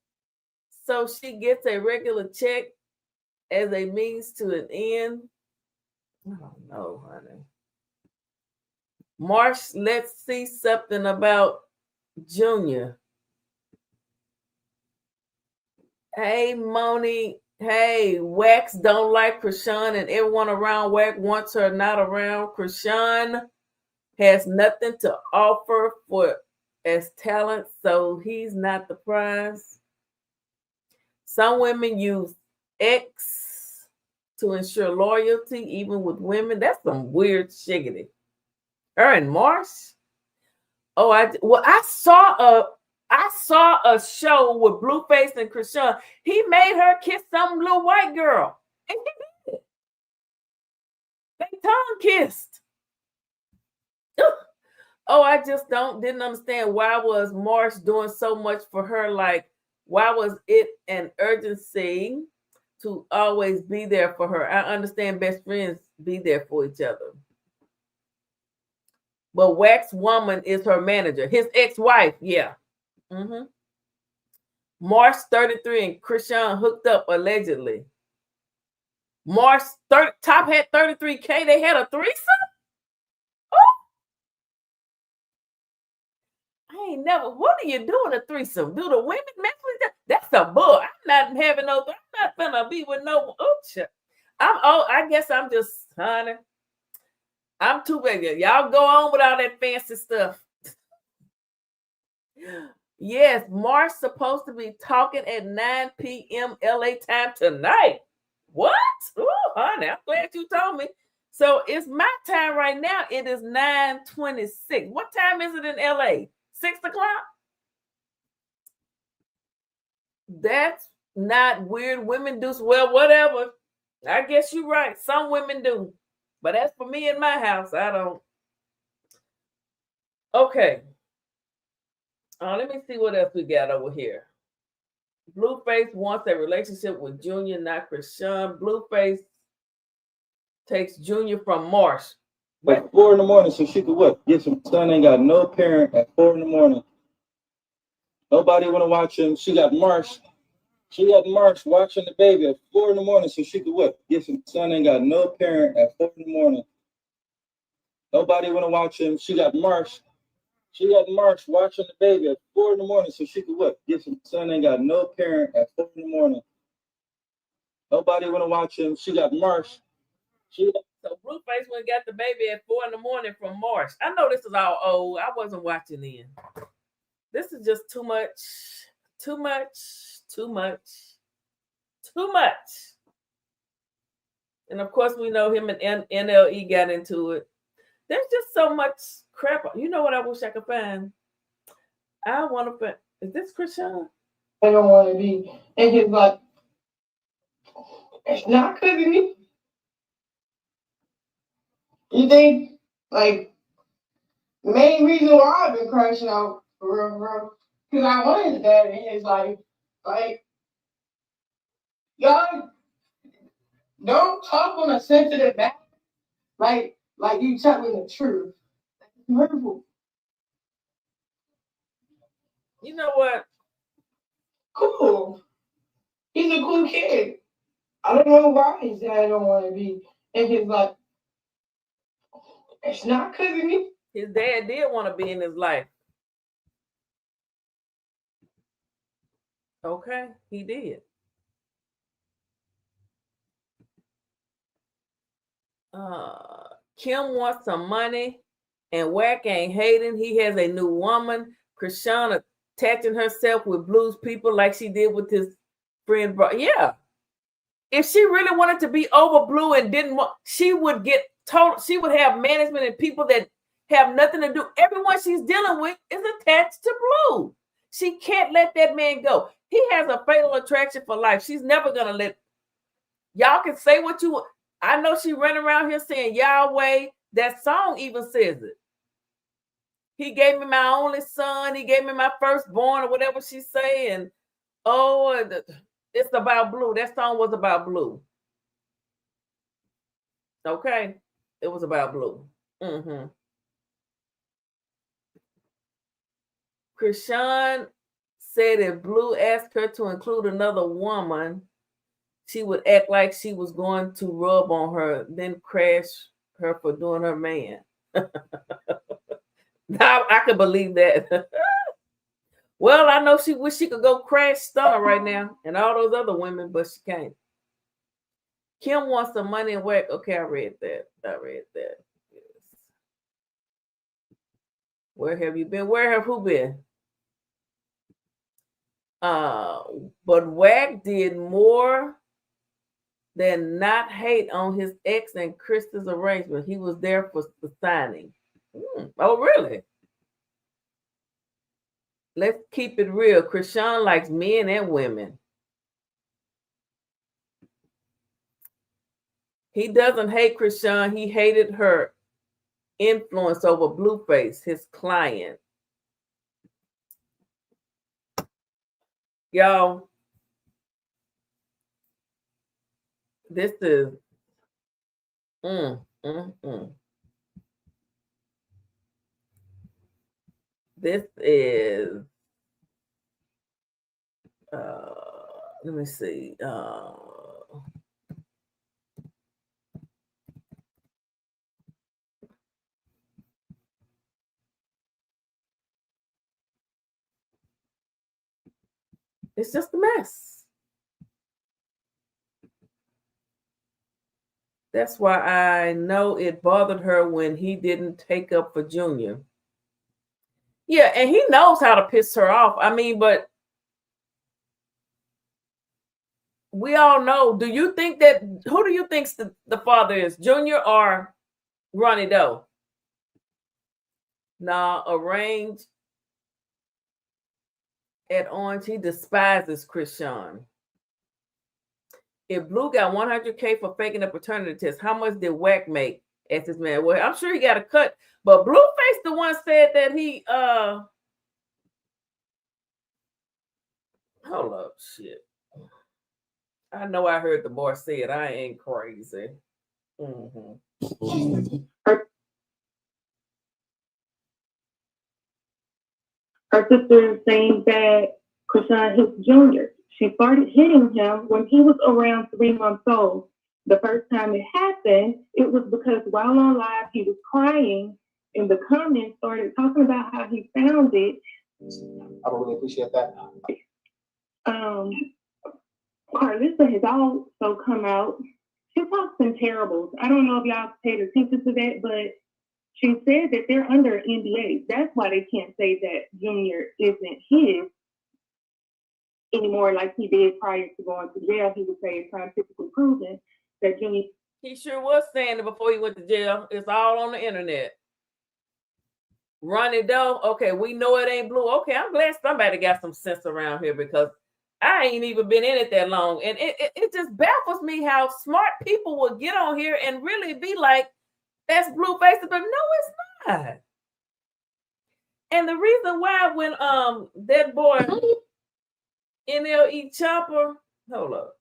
so she gets a regular check as a means to an end? I don't know, honey. Marsh, let's see something about Junior. Hey, Moni. Hey, Wax don't like Krishan, and everyone around Wax wants her not around. Krishan has nothing to offer for as talent, so he's not the prize. Some women use X to ensure loyalty, even with women. That's some weird shiggity. Her and Marsh. Oh, I saw a show with Blueface and Krishan. He made her kiss some little white girl, and he did. They tongue kissed. Ugh. Oh, I just didn't understand why was Marsh doing so much for her. Like, why was it an urgency to always be there for her? I understand best friends be there for each other. But Wax Woman is her manager, his ex-wife. Yeah. Mm-hmm. Marsh 33 and Krishan hooked up allegedly. Marsh top had 33K. They had a threesome. Oh, I ain't never. What are you doing a threesome? Do the women mess with that? That's a bull. I'm not having no. I'm not gonna be with no. Oops. I guess I'm just, honey. I'm too big. Y'all go on with all that fancy stuff. Yes, Marsh supposed to be talking at 9 p.m. LA time tonight. What? Oh, honey, I'm glad you told me. So it's my time right now. It is 9:26. What time is it in LA? 6 o'clock? That's not weird. Women do well, whatever. I guess you're right. Some women do. But as for me in my house, I don't. Okay. Let me see what else we got over here. Blueface wants a relationship with Junior, not Krishan. Blueface takes Junior from Marsh. At 4 in the morning, so she could what? Get some son ain't got no parent at 4 in the morning. Nobody wanna watch him. She got Marsh. She got Marsh watching the baby at 4 in the morning, so she could what? Get some son ain't got no parent at 4 in the morning. Nobody wanna watch him. She got Marsh. She got Marsh watching the baby at 4 in the morning, so she could what? Get some son ain't got no parent at 4 in the morning. Nobody wanna watch him. She got Marsh. So Blueface went and got the baby at 4 in the morning from Marsh. I know this is all old. I wasn't watching then. This is just too much. Too much. Too much. Too much. And of course, we know him and NLE got into it. There's just so much crap. You know what I wish I could find? I want to find. Is this Krishan? I don't want to be. And he's like, it's not cooking me. You think, like, the main reason why I've been crashing out for real, because I wanted that in his life. Like, y'all don't talk on a sensitive matter like you telling the truth. It's hurtful. You know what? Cool. He's a cool kid. I don't know why he said I don't want to be. And he's like, it's not cooking me. His dad did want to be in his life. Okay, he did. Kim wants some money, and Wack ain't hating. He has a new woman. Krishan attaching herself with Blue's people like she did with his friend. Yeah. If she really wanted to be over Blue and didn't want, she would get told. She would have management and people that have nothing to do. Everyone she's dealing with is attached to Blue. She can't let that man go. He has a fatal attraction for life. She's never gonna let. Y'all can say what you want. I know she running around here saying Yahweh, That song even says it. He gave me my only son. He gave me my firstborn, or whatever she's saying. Oh, it's about Blue. That song was about Blue. Okay, it was about Blue. Mm-hmm. Krishan said if Blue asked her to include another woman, she would act like she was going to rub on her, then crash her for doing her man. I could believe that. Well, I know she wish she could go crash Stunner right now and all those other women, but she can't. Kim wants some money and work. Okay, I read that. Yes. Where have you been? Where have who been? But Wack did more than not hate on his ex and Krista's arrangement. He was there for the signing. Oh, really? Let's keep it real. Krishan likes men and women. He doesn't hate Krishan. He hated her influence over Blueface, his client. Y'all, this is This is let me see. It's just a mess. That's why I know it bothered her when he didn't take up for Junior. Yeah, and he knows how to piss her off. I mean, but we all know. Do you think that who do you think the father is? Junior or Ronnie Doe? Nah, arranged at Orange. He despises Krishan. If Blue got 100K for faking a paternity test, how much did Wack make as his man? Well, I'm sure he got a cut, but Blueface the one said that he hold up, shit. I know I heard the boy say it. I ain't crazy. Her sister is saying that Krishan hit Junior. She started hitting him when he was around 3 months old. The first time it happened, it was because while on live, he was crying, and the comments started talking about how he found it. I really appreciate that. Karlissa has also come out. She talks in parables. I don't know if y'all paid attention to that, but she said that they're under NDA. That's why they can't say that Junior isn't his anymore like he did prior to going to jail. He would say it's scientifically proven that Junior... He sure was saying it before he went to jail. It's all on the internet. Ronnie Doe, okay, we know it ain't Blue. Okay, I'm glad somebody got some sense around here because I ain't even been in it that long. And it just baffles me how smart people will get on here and really be like, that's Blueface, but no, it's not. And the reason why when that boy NLE Chopper, hold up.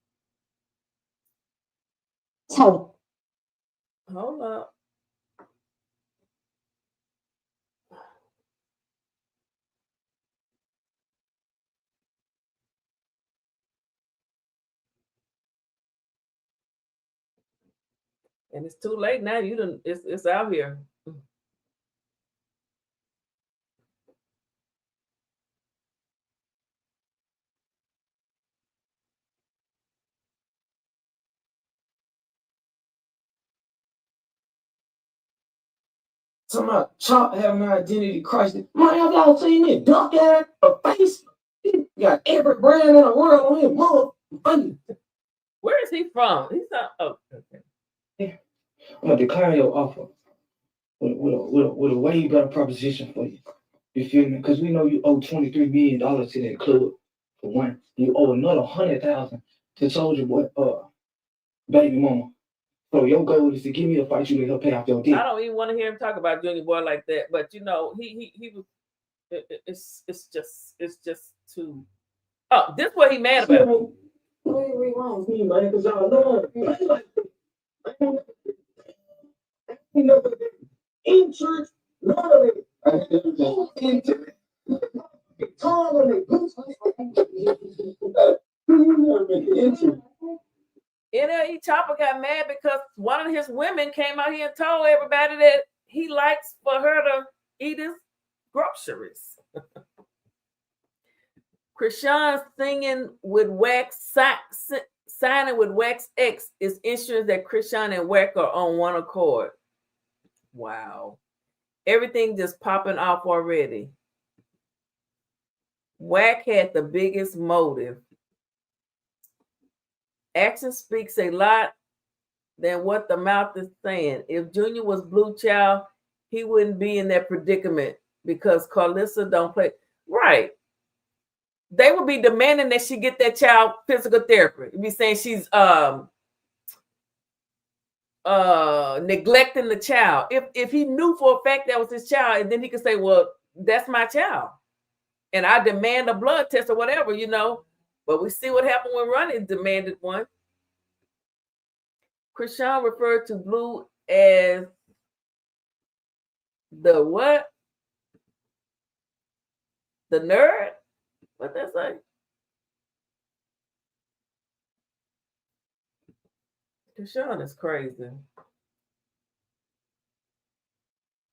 And it's too late now. It's out here. Talking about Chop having an identity crisis. Man, have y'all seen it? Duck ass, a face. He got every brand in the world on him. Motherfucker. Where is he from? He's not. Oh, okay. Yeah. I'm gonna decline your offer with a way better proposition for you. You feel me? Because we know you owe $23 million to that club for one. You owe another $100,000 to Soldier Boy, baby mama. So your goal is to give me a fight you to help pay off your I debt. don't even want to hear him talk about Junior Boy like that. But you know, he was. It's just too. Oh, this is what he mad about. Reminds me, man, because y'all know you know, in church, none of it. In church, tongue on it, goose. NLE Chopper got mad because one of his women came out here and told everybody that he likes for her to eat his groceries. Krishan singing with Wax, signing with Wax X is insurance that Krishan and Wack are on one accord. Wow. Everything just popping off already. Wack had the biggest motive. Action speaks a lot than what the mouth is saying. If Junior was Blue Child, he wouldn't be in that predicament because Karlissa don't play. Right. They would be demanding that she get that child physical therapy. You'd be saying she's neglecting the child. If he knew for a fact that was his child, and then he could say, well, that's my child. And I demand a blood test or whatever, you know. But we see what happened when Ronnie demanded one. Krishan referred to Blue as the what? The nerd? What that say? Krishan is crazy.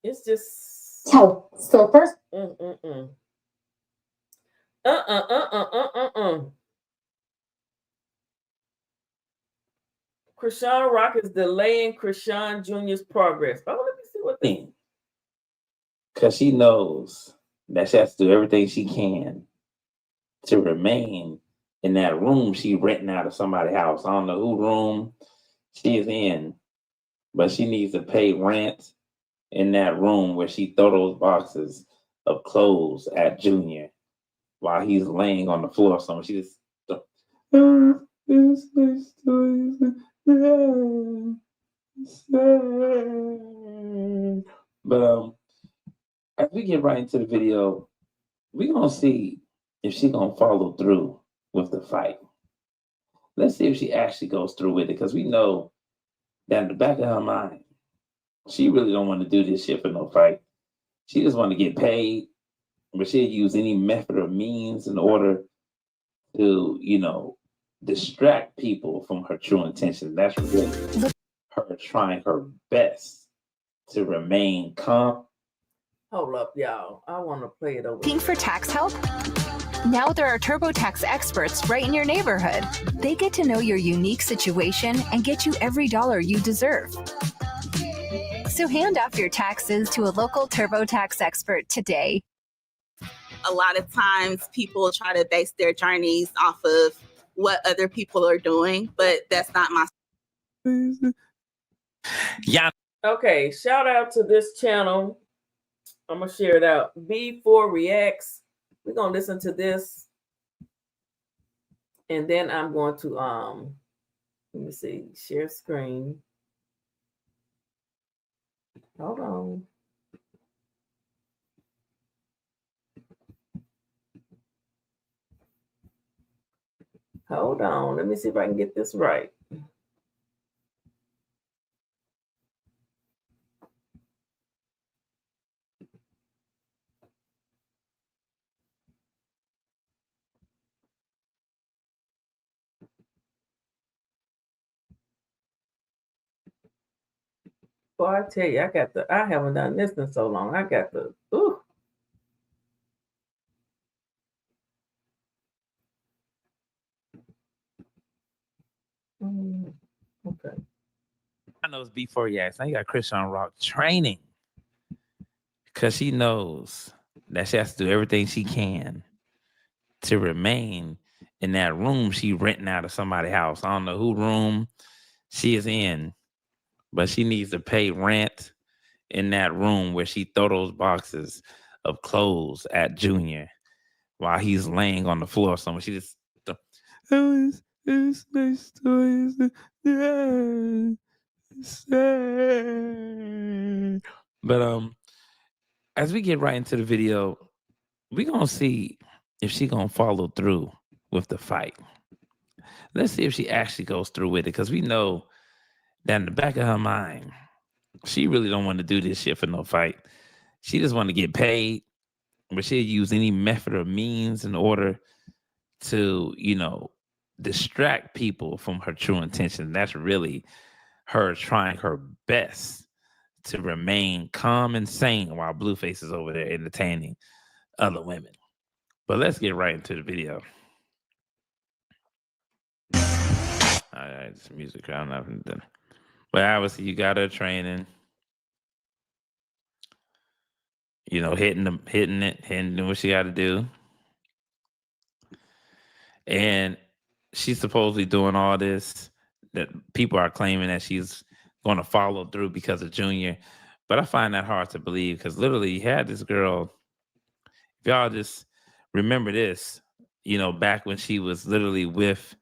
It's just so first. Krishan Rock is delaying Krishan Jr.'s progress. Oh, let me see what this. Because she knows that she has to do everything she can to remain in that room she renting out of somebody's house. I don't know who room she is in, but she needs to pay rent in that room where she throw those boxes of clothes at Junior while he's laying on the floor somewhere. She just but as we get right into the video, we're gonna see if she's gonna follow through with the fight. Let's see if she actually goes through with it, because we know that in the back of her mind, she really don't want to do this shit for no fight. She just want to get paid, but she'll use any method or means in order to, you know, distract people from her true intention. That's really her trying her best to remain calm. Hold up, y'all. I want to play it over. Looking for tax help? Now there are TurboTax experts right in your neighborhood. They get to know your unique situation and get you every dollar you deserve. So hand off your taxes to a local TurboTax expert today. A lot of times people try to base their journeys off of what other people are doing, but that's not my. Yeah. Okay, shout out to this channel. I'm gonna share it out. B4 Reacts. We're gonna listen to this, and then I'm going to let me see, share screen. Hold on. Hold on. Let me see if I can get this right. Boy, I tell you, I haven't done this in so long. I got the, ooh. Okay. I know it's before Reacts. Now you got Krishan Rock training, because she knows that she has to do everything she can to remain in that room she renting out of somebody's house. I don't know who room she is in, but she needs to pay rent in that room where she throw those boxes of clothes at Junior while he's laying on the floor somewhere. She just But as we get right into the video, we're gonna see if she gonna follow through with the fight. Let's see if she actually goes through with it, because we know that in the back of her mind, she really don't want to do this shit for no fight. She just want to get paid, but she'll use any method or means in order to, distract people from her true intention. That's really her trying her best to remain calm and sane while Blueface is over there entertaining other women. But let's get right into the video. All right, this music. I'm not done. But obviously, you got her training. Hitting what she got to do. And she's supposedly doing all this that people are claiming that she's going to follow through because of Junior. But I find that hard to believe, because literally you had this girl. If y'all just remember this, back when she was literally with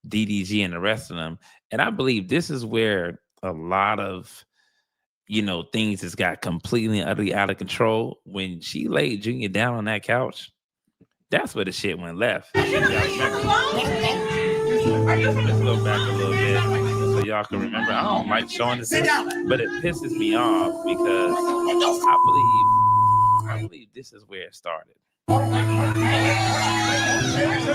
DDG and the rest of them. And I believe this is where a lot of, things just got completely and utterly out of control. When she laid Junior down on that couch, that's where the shit went left. Let's go back a little bit so y'all can remember. I don't like showing this, but it pisses me off because I believe this is where it started. Sit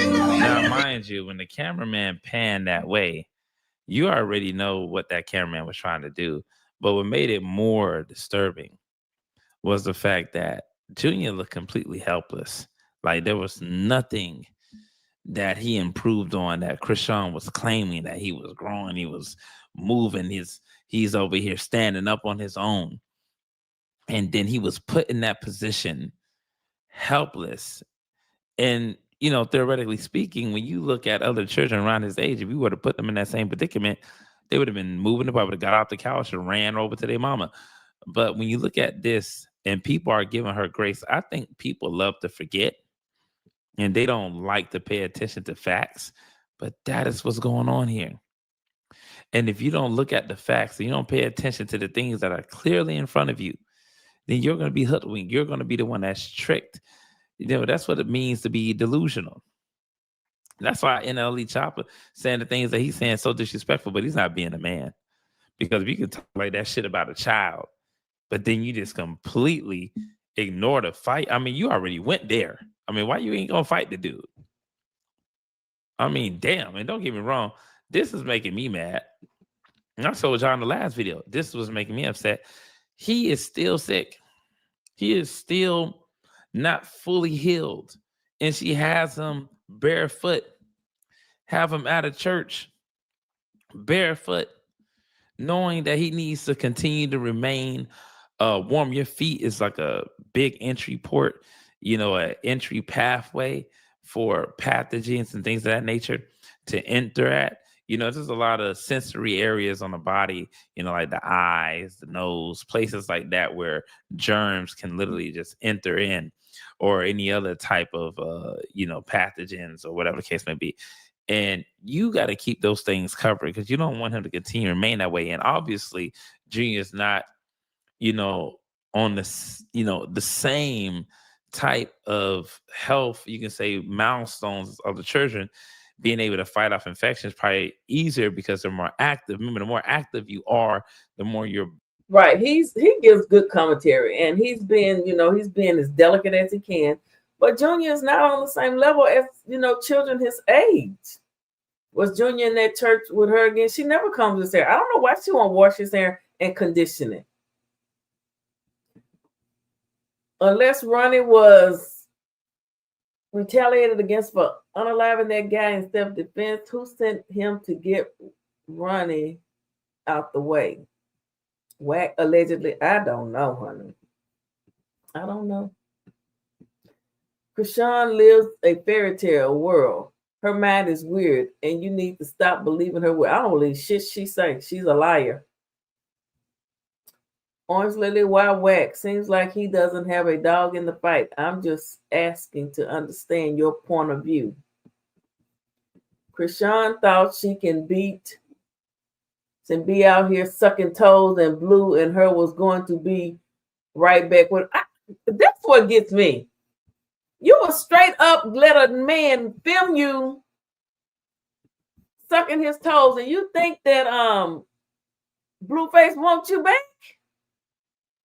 down. Now, mind you, when the cameraman panned that way, you already know what that cameraman was trying to do. But what made it more disturbing was the fact that Junior looked completely helpless. Like there was nothing that he improved on, that Krishan was claiming that he was growing, he was moving, he's over here standing up on his own. And then he was put in that position helpless. And, theoretically speaking, when you look at other children around his age, if you were to put them in that same predicament, they would have been moving, they probably would have got off the couch and ran over to their mama. But when you look at this and people are giving her grace, I think people love to forget and they don't like to pay attention to facts. But that is what's going on here. And if you don't look at the facts and you don't pay attention to the things that are clearly in front of you, then you're going to be hoodwinked. You're going to be the one that's tricked. That's what it means to be delusional. That's why NLE Chopper saying the things that he's saying so disrespectful, but he's not being a man. Because if you can talk like that shit about a child, but then you just completely ignore the fight. I mean, you already went there. I mean, why you ain't gonna fight the dude? I mean, damn, and don't get me wrong, this is making me mad. And I told y'all in the last video, this was making me upset. He is still sick. He is still not fully healed. And she has him barefoot, have him out of church, barefoot, knowing that he needs to continue to remain warm. Your feet is like a big entry port, an entry pathway for pathogens and things of that nature to enter at. There's a lot of sensory areas on the body, like the eyes, the nose, places like that where germs can literally just enter in, or any other type of, pathogens or whatever the case may be. And you got to keep those things covered because you don't want him to continue to remain that way. And obviously, Junior's not, on the same type of health, you can say, milestones of the children. Being able to fight off infections probably easier because they're more active. Remember, the more active you are, the more you're right. He gives good commentary, and he's been as delicate as he can. But Junior is not on the same level as children his age. Was Junior in that church with her again? She never combs his hair. I don't know why she won't wash his hair and condition it. Unless Ronnie was retaliated against for unaliving that guy in self-defense, who sent him to get Ronnie out the way? Whack, allegedly. I don't know, honey. I don't know. Krishan lives a fairy tale world Her mind is weird, and you need to stop believing her. I don't believe shit she say. She's a liar. Orange Lily Wild Wax seems like he doesn't have a dog in the fight. I'm just asking to understand your point of view. Krishan thought she can beat and be out here sucking toes, and Blue and her was going to be right back with. That's what gets me. You will straight up let a man film you sucking his toes, and you think that Blueface wants you back?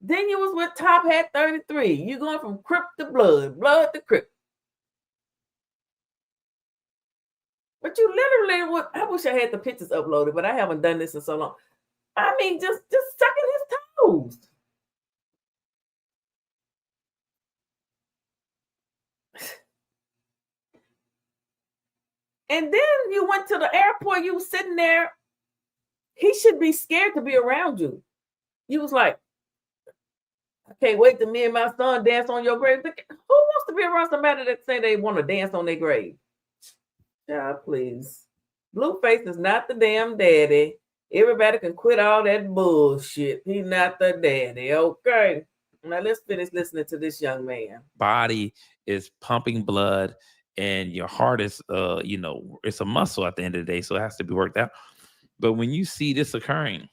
Then you was with Top Hat 33. You going from Crip to Blood to Crip. But you literally would. I wish I had the pictures uploaded, but I haven't done this in so long. I mean, just sucking his toes. And then you went to the airport. You was sitting there. He should be scared to be around you. You was like, I can't wait till me and my son dance on your grave. Who wants to be around somebody that say they want to dance on their grave? God, please. Blueface is not the damn daddy. Everybody can quit all that bullshit. He's not the daddy, okay? Now let's finish listening to this young man. Body is pumping blood, and your heart is, it's a muscle at the end of the day, so it has to be worked out. But when you see this occurring,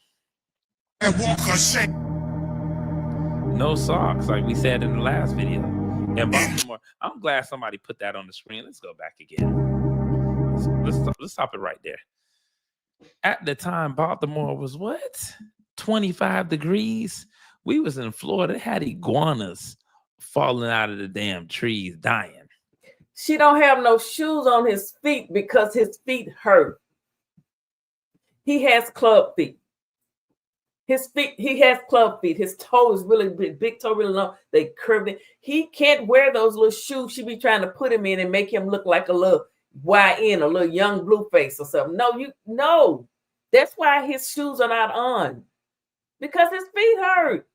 no socks, like we said in the last video, and Baltimore, I'm glad somebody put that on the screen. Let's go back again. Let's stop it right there. At the time, Baltimore was what? 25 degrees. We was in Florida. It had iguanas falling out of the damn trees, dying. She don't have no shoes on his feet because his feet hurt. He has club feet. He has club feet. His toe is really big toe really long. They curved it. He can't wear those little shoes she be trying to put him in and make him look like a little YN, a little young Blueface or something. No. That's why his shoes are not on. Because his feet hurt.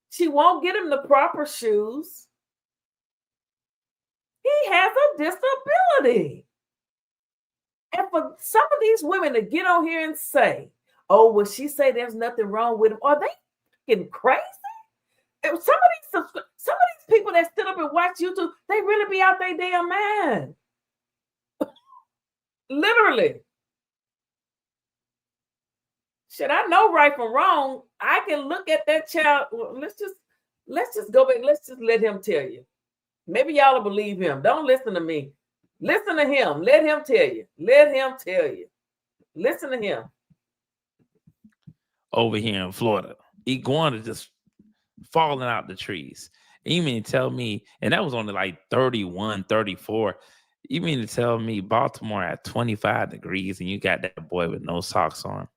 She won't get him the proper shoes. He has a disability. And for some of these women to get on here and say, oh, well, she say there's nothing wrong with him, are they fucking crazy? Some of these people that stood up and watch YouTube, they really be out their damn mind. Literally. Should I know right from wrong? I can look at that child. Well, let's just go back. Let's just let him tell you. Maybe y'all will believe him. Don't listen to me. Listen to him. Let him tell you. Let him tell you. Listen to him. Over here in Florida, iguana just falling out the trees. You mean to tell me, and that was only like 31, 34. You mean to tell me Baltimore at 25 degrees and you got that boy with no socks on?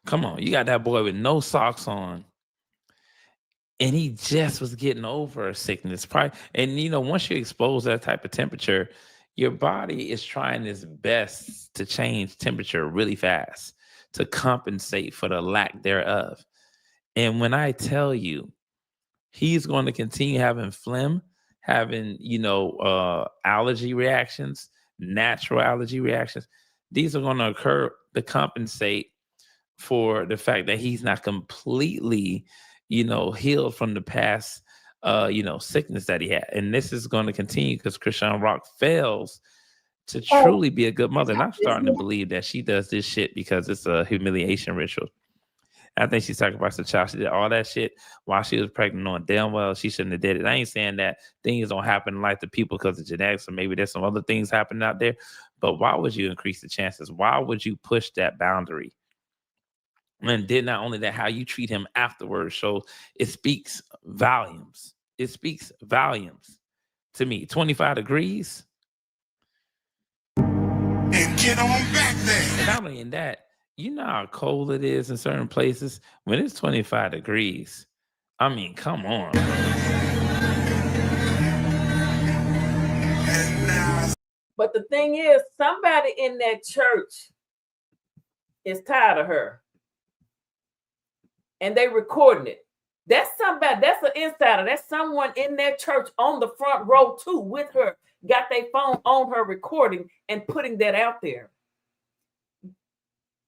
Come on, you got that boy with no socks on. And he just was getting over a sickness. And, once you expose that type of temperature, your body is trying its best to change temperature really fast to compensate for the lack thereof. And when I tell you, he's going to continue having phlegm, having, allergy reactions, natural allergy reactions. These are going to occur to compensate for the fact that he's not completely, healed from the past, sickness that he had. And this is going to continue because Krishan Rock fails to truly be a good mother. And I'm starting to believe that she does this shit because it's a humiliation ritual. I think she sacrificed the child. She did all that shit while she was pregnant, knowing damn well she shouldn't have did it. I ain't saying that things don't happen in life to people because of genetics, or maybe there's some other things happening out there. But why would you increase the chances? Why would you push that boundary? And then not only that, how you treat him afterwards. So it speaks volumes. It speaks volumes to me. 25 degrees. And get on back there. And not only in that, you know how cold it is in certain places when it's 25 degrees. I mean, come on. But the thing is, somebody in that church is tired of her. And they recording it. That's somebody, that's an insider. That's someone in that church on the front row too with her, got their phone on her recording and putting that out there.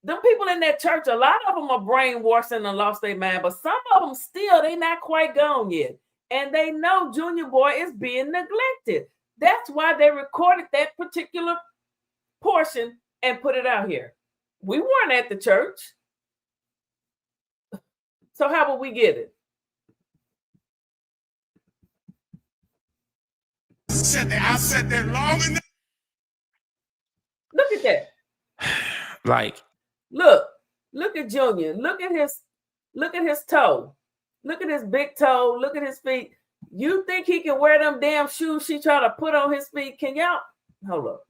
Them people in that church, a lot of them are brainwashed and lost their mind, but some of them still, they not quite gone yet. And they know Junior Boy is being neglected. That's why they recorded that particular portion and put it out here. We weren't at the church. So how would we get it? I sat there long enough. Look at that. Like, look at Junior. Look at his toe. Look at his big toe. Look at his feet. You think he can wear them damn shoes she tried to put on his feet? Can y'all hold up?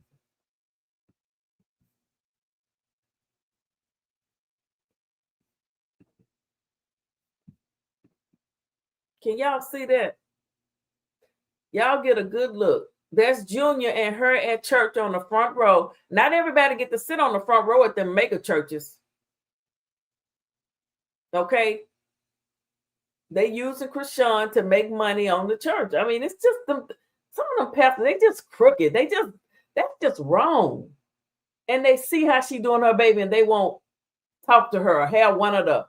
Can y'all see that? Y'all get a good look. That's Junior and her at church on the front row. Not everybody get to sit on the front row at them mega churches. Okay. They using Krishan to make money on the church. I mean, it's just them. Some of them pastors, they just crooked. That's just wrong. And they see how she doing her baby, and they won't talk to her or have one of the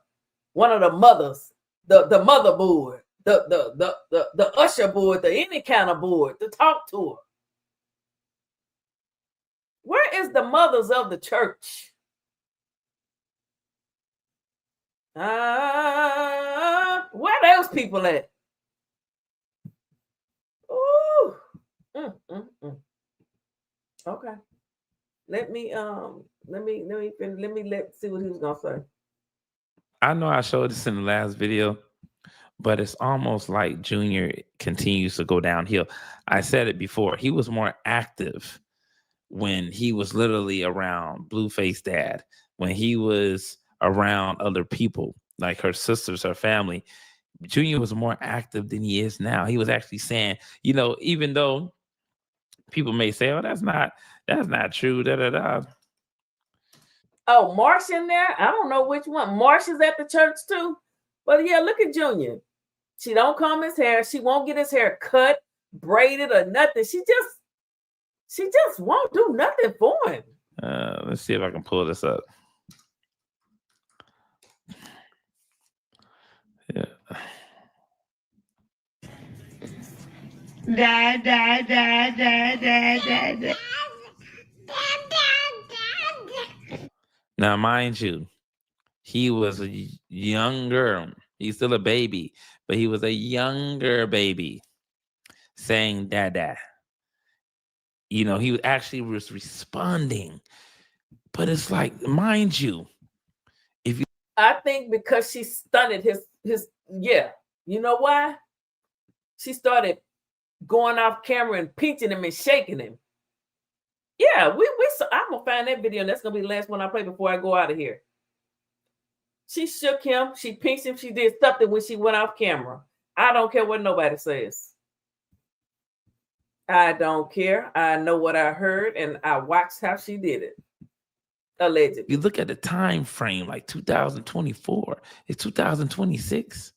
mothers, the mother board, the usher board, the any kind of board to talk to her. Where is the mothers of the church? Where those people at? Ooh. Okay. Let me see what he was gonna say. I know I showed this in the last video, but it's almost like Junior continues to go downhill. I said it before. He was more active when he was literally around Blueface dad, when he was around other people, like her sisters, her family. Junior was more active than he is now. He was actually saying, you know, even though people may say, oh, that's not true, da-da-da. Oh, Marsh in there? I don't know which one. Marsh is at the church too. But yeah, look at Junior. She don't comb his hair. She won't get his hair cut, braided, or nothing. She just won't do nothing for him. Let's see if I can pull this up. Yeah. Now, mind you, he was a younger, he's still a baby, but he was a younger baby saying dada. You know, he actually was responding. But it's like, mind you, if you... I think because she stunted his yeah. You know why? She started going off camera and pinching him and shaking him. Yeah, I'm gonna find that video, and that's gonna be the last one I play before I go out of here. She shook him, she pinched him, she did something when she went off camera. I don't care what nobody says. I don't care. I know what I heard, and I watched how she did it. Allegedly. You look at the time frame, like 2024, it's 2026,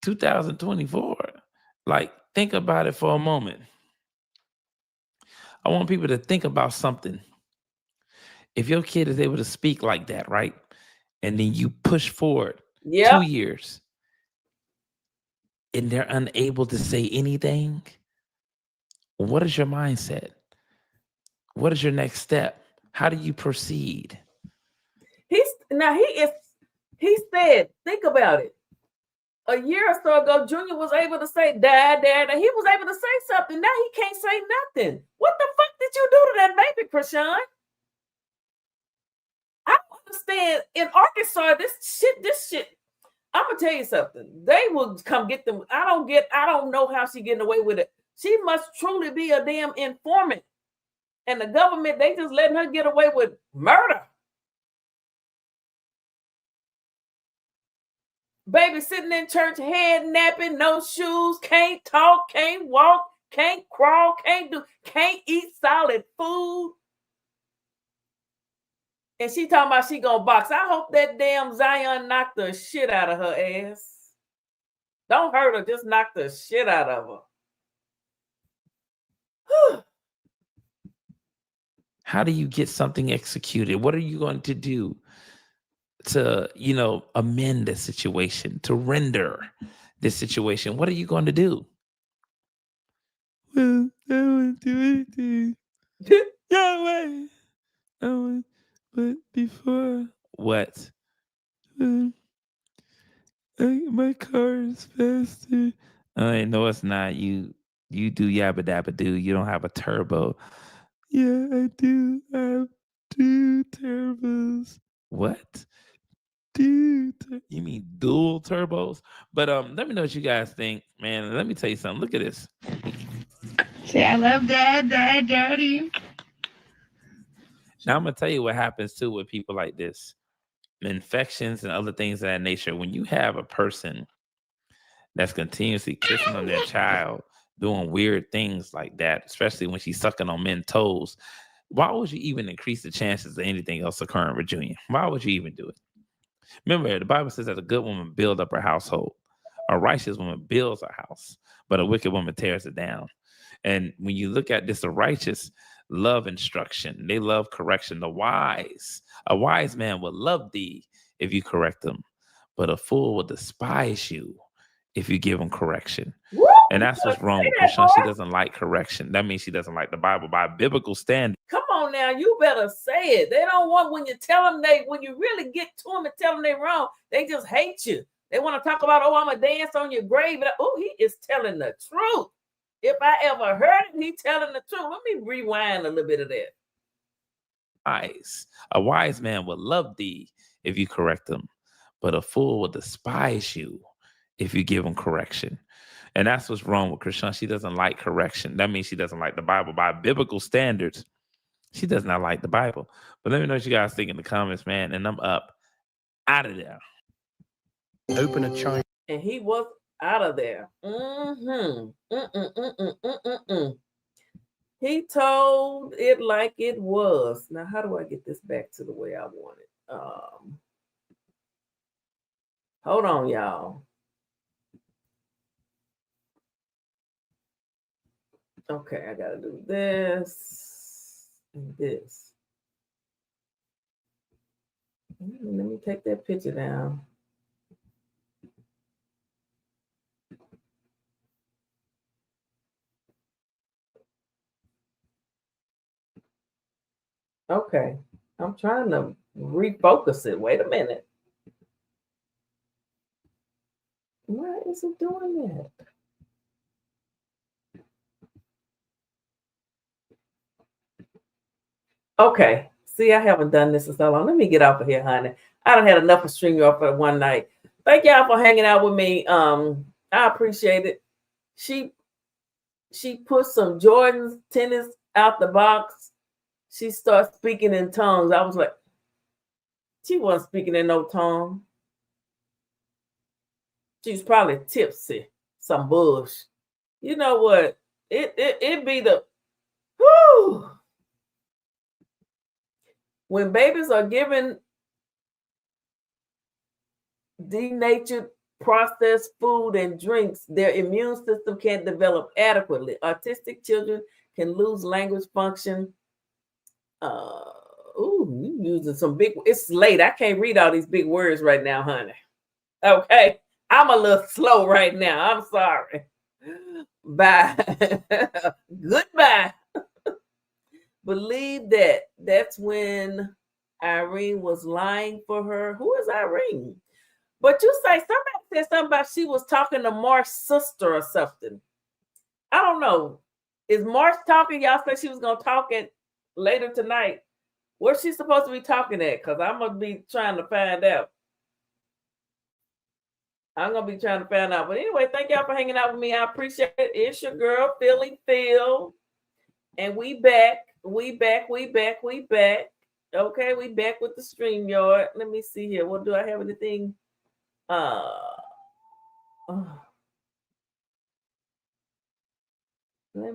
2024. Like, think about it for a moment. I want people to think about something. If your kid is able to speak like that, right? And then you push forward 2 years and they're unable to say anything, what is your mindset? What is your next step? How do you proceed? He said, think about it. A year or so ago, Junior was able to say dad, and he was able to say something. Now he can't say nothing. What the fuck did you do to that baby, Krishan? I don't understand. In Arkansas, this shit. I'm gonna tell you something. They will come get them. I don't know how she getting away with it. She must truly be a damn informant. And the government, they just letting her get away with murder. Baby sitting in church, head napping, no shoes, can't talk, can't walk, can't crawl, can't eat solid food. And she talking about she gonna box. I hope that damn Zion knocked the shit out of her ass. Don't hurt her. Just knock the shit out of her. How do you get something executed? What are you going to do to, amend the situation, to render this situation? What are you going to do? Well, I don't do anything. Yeah, wait. But before what? My car is faster. No, it's not. You do yabba dabba do. You don't have a turbo. Yeah, I do. I have 2 turbos. What? You mean dual turbos? But let me know what you guys think, man. Let me tell you something. Look at this. Say, I love Dad, Daddy. Now I'm gonna tell you what happens too with people like this. Infections and other things of that nature. When you have a person that's continuously kissing on their child, doing weird things like that, especially when she's sucking on men's toes, why would you even increase the chances of anything else occurring with Junior? Why would you even do it? Remember, the Bible says that a good woman builds up her household. A righteous woman builds her house, but a wicked woman tears it down. And when you look at this, the righteous love instruction. They love correction. A wise man will love thee if you correct them, but a fool will despise you if you give him correction. Woo! And that's what's wrong with Krishan. She doesn't like correction. That means she doesn't like the Bible by biblical standard. Come on now, you better say it. They don't want when you tell them when you really get to them and tell them they're wrong, they just hate you. They want to talk about, oh, I'm going to dance on your grave. Oh, he is telling the truth. If I ever heard it, he telling the truth. Let me rewind a little bit of that. A wise man will love thee if you correct them, but a fool will despise you if you give him correction. And that's what's wrong with Krishan. She doesn't like correction. That means she doesn't like the Bible. By biblical standards, she does not like the Bible. But let me know what you guys think in the comments, man. And I'm up out of there. Open a China. And he was out of there. He told it like it was. Now, how do I get this back to the way I want it? Hold on, y'all. Okay, I gotta do this and this. Let me take that picture down. Okay, I'm trying to refocus it. Wait a minute. Why is it doing that? Okay. See, I haven't done this in so long. Let me get off of here, honey. I done had enough of StreamYard for one night. Thank y'all for hanging out with me. I appreciate it. She put some Jordan's tennis out the box. She starts speaking in tongues. I was like, she wasn't speaking in no tongue. She's probably tipsy. Some bush. You know what? It be the whoo. When babies are given denatured processed food and drinks, their immune system can't develop adequately. Autistic children can lose language function. You using some big. It's late. I can't read all these big words right now, honey. Okay, I'm a little slow right now. I'm sorry. Bye. Goodbye. Believe that. That's when Irene was lying for her. Who is Irene? But you say somebody said something about she was talking to Marsh's sister or something. I don't know. Is Marsh talking? Y'all said she was gonna talk at later tonight. Where's she supposed to be talking at? Because I'm gonna be trying to find out. But anyway, thank y'all for hanging out with me. I appreciate it. It's your girl, Philly Phil. And we back. We back. Okay, we back with the StreamYard. Let me see here. What do I have anything? Let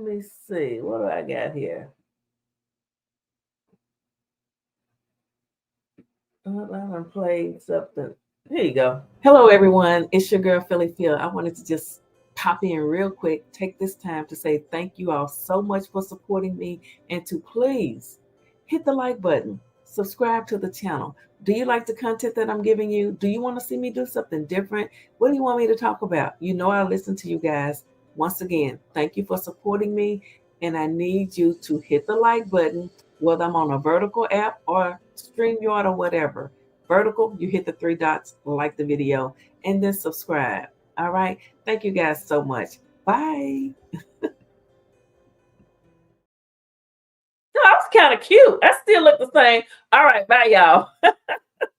me see. What do I got here? I played something. There you go. Hello, everyone. It's your girl, Philly Phil. I wanted to just pop in real quick, take this time to say thank you all so much for supporting me, and to please hit the like button, subscribe to the channel. Do you like the content that I'm giving you? Do you want to see me do something different? What do you want me to talk about? You know I listen to you guys. Once again, thank you for supporting me, and I need you to hit the like button, whether I'm on a vertical app or StreamYard or whatever. Vertical, you hit the 3 dots, like the video, and then subscribe. All right. Thank you guys so much. Bye. That was kind of cute. I still look the same. All right. Bye, y'all.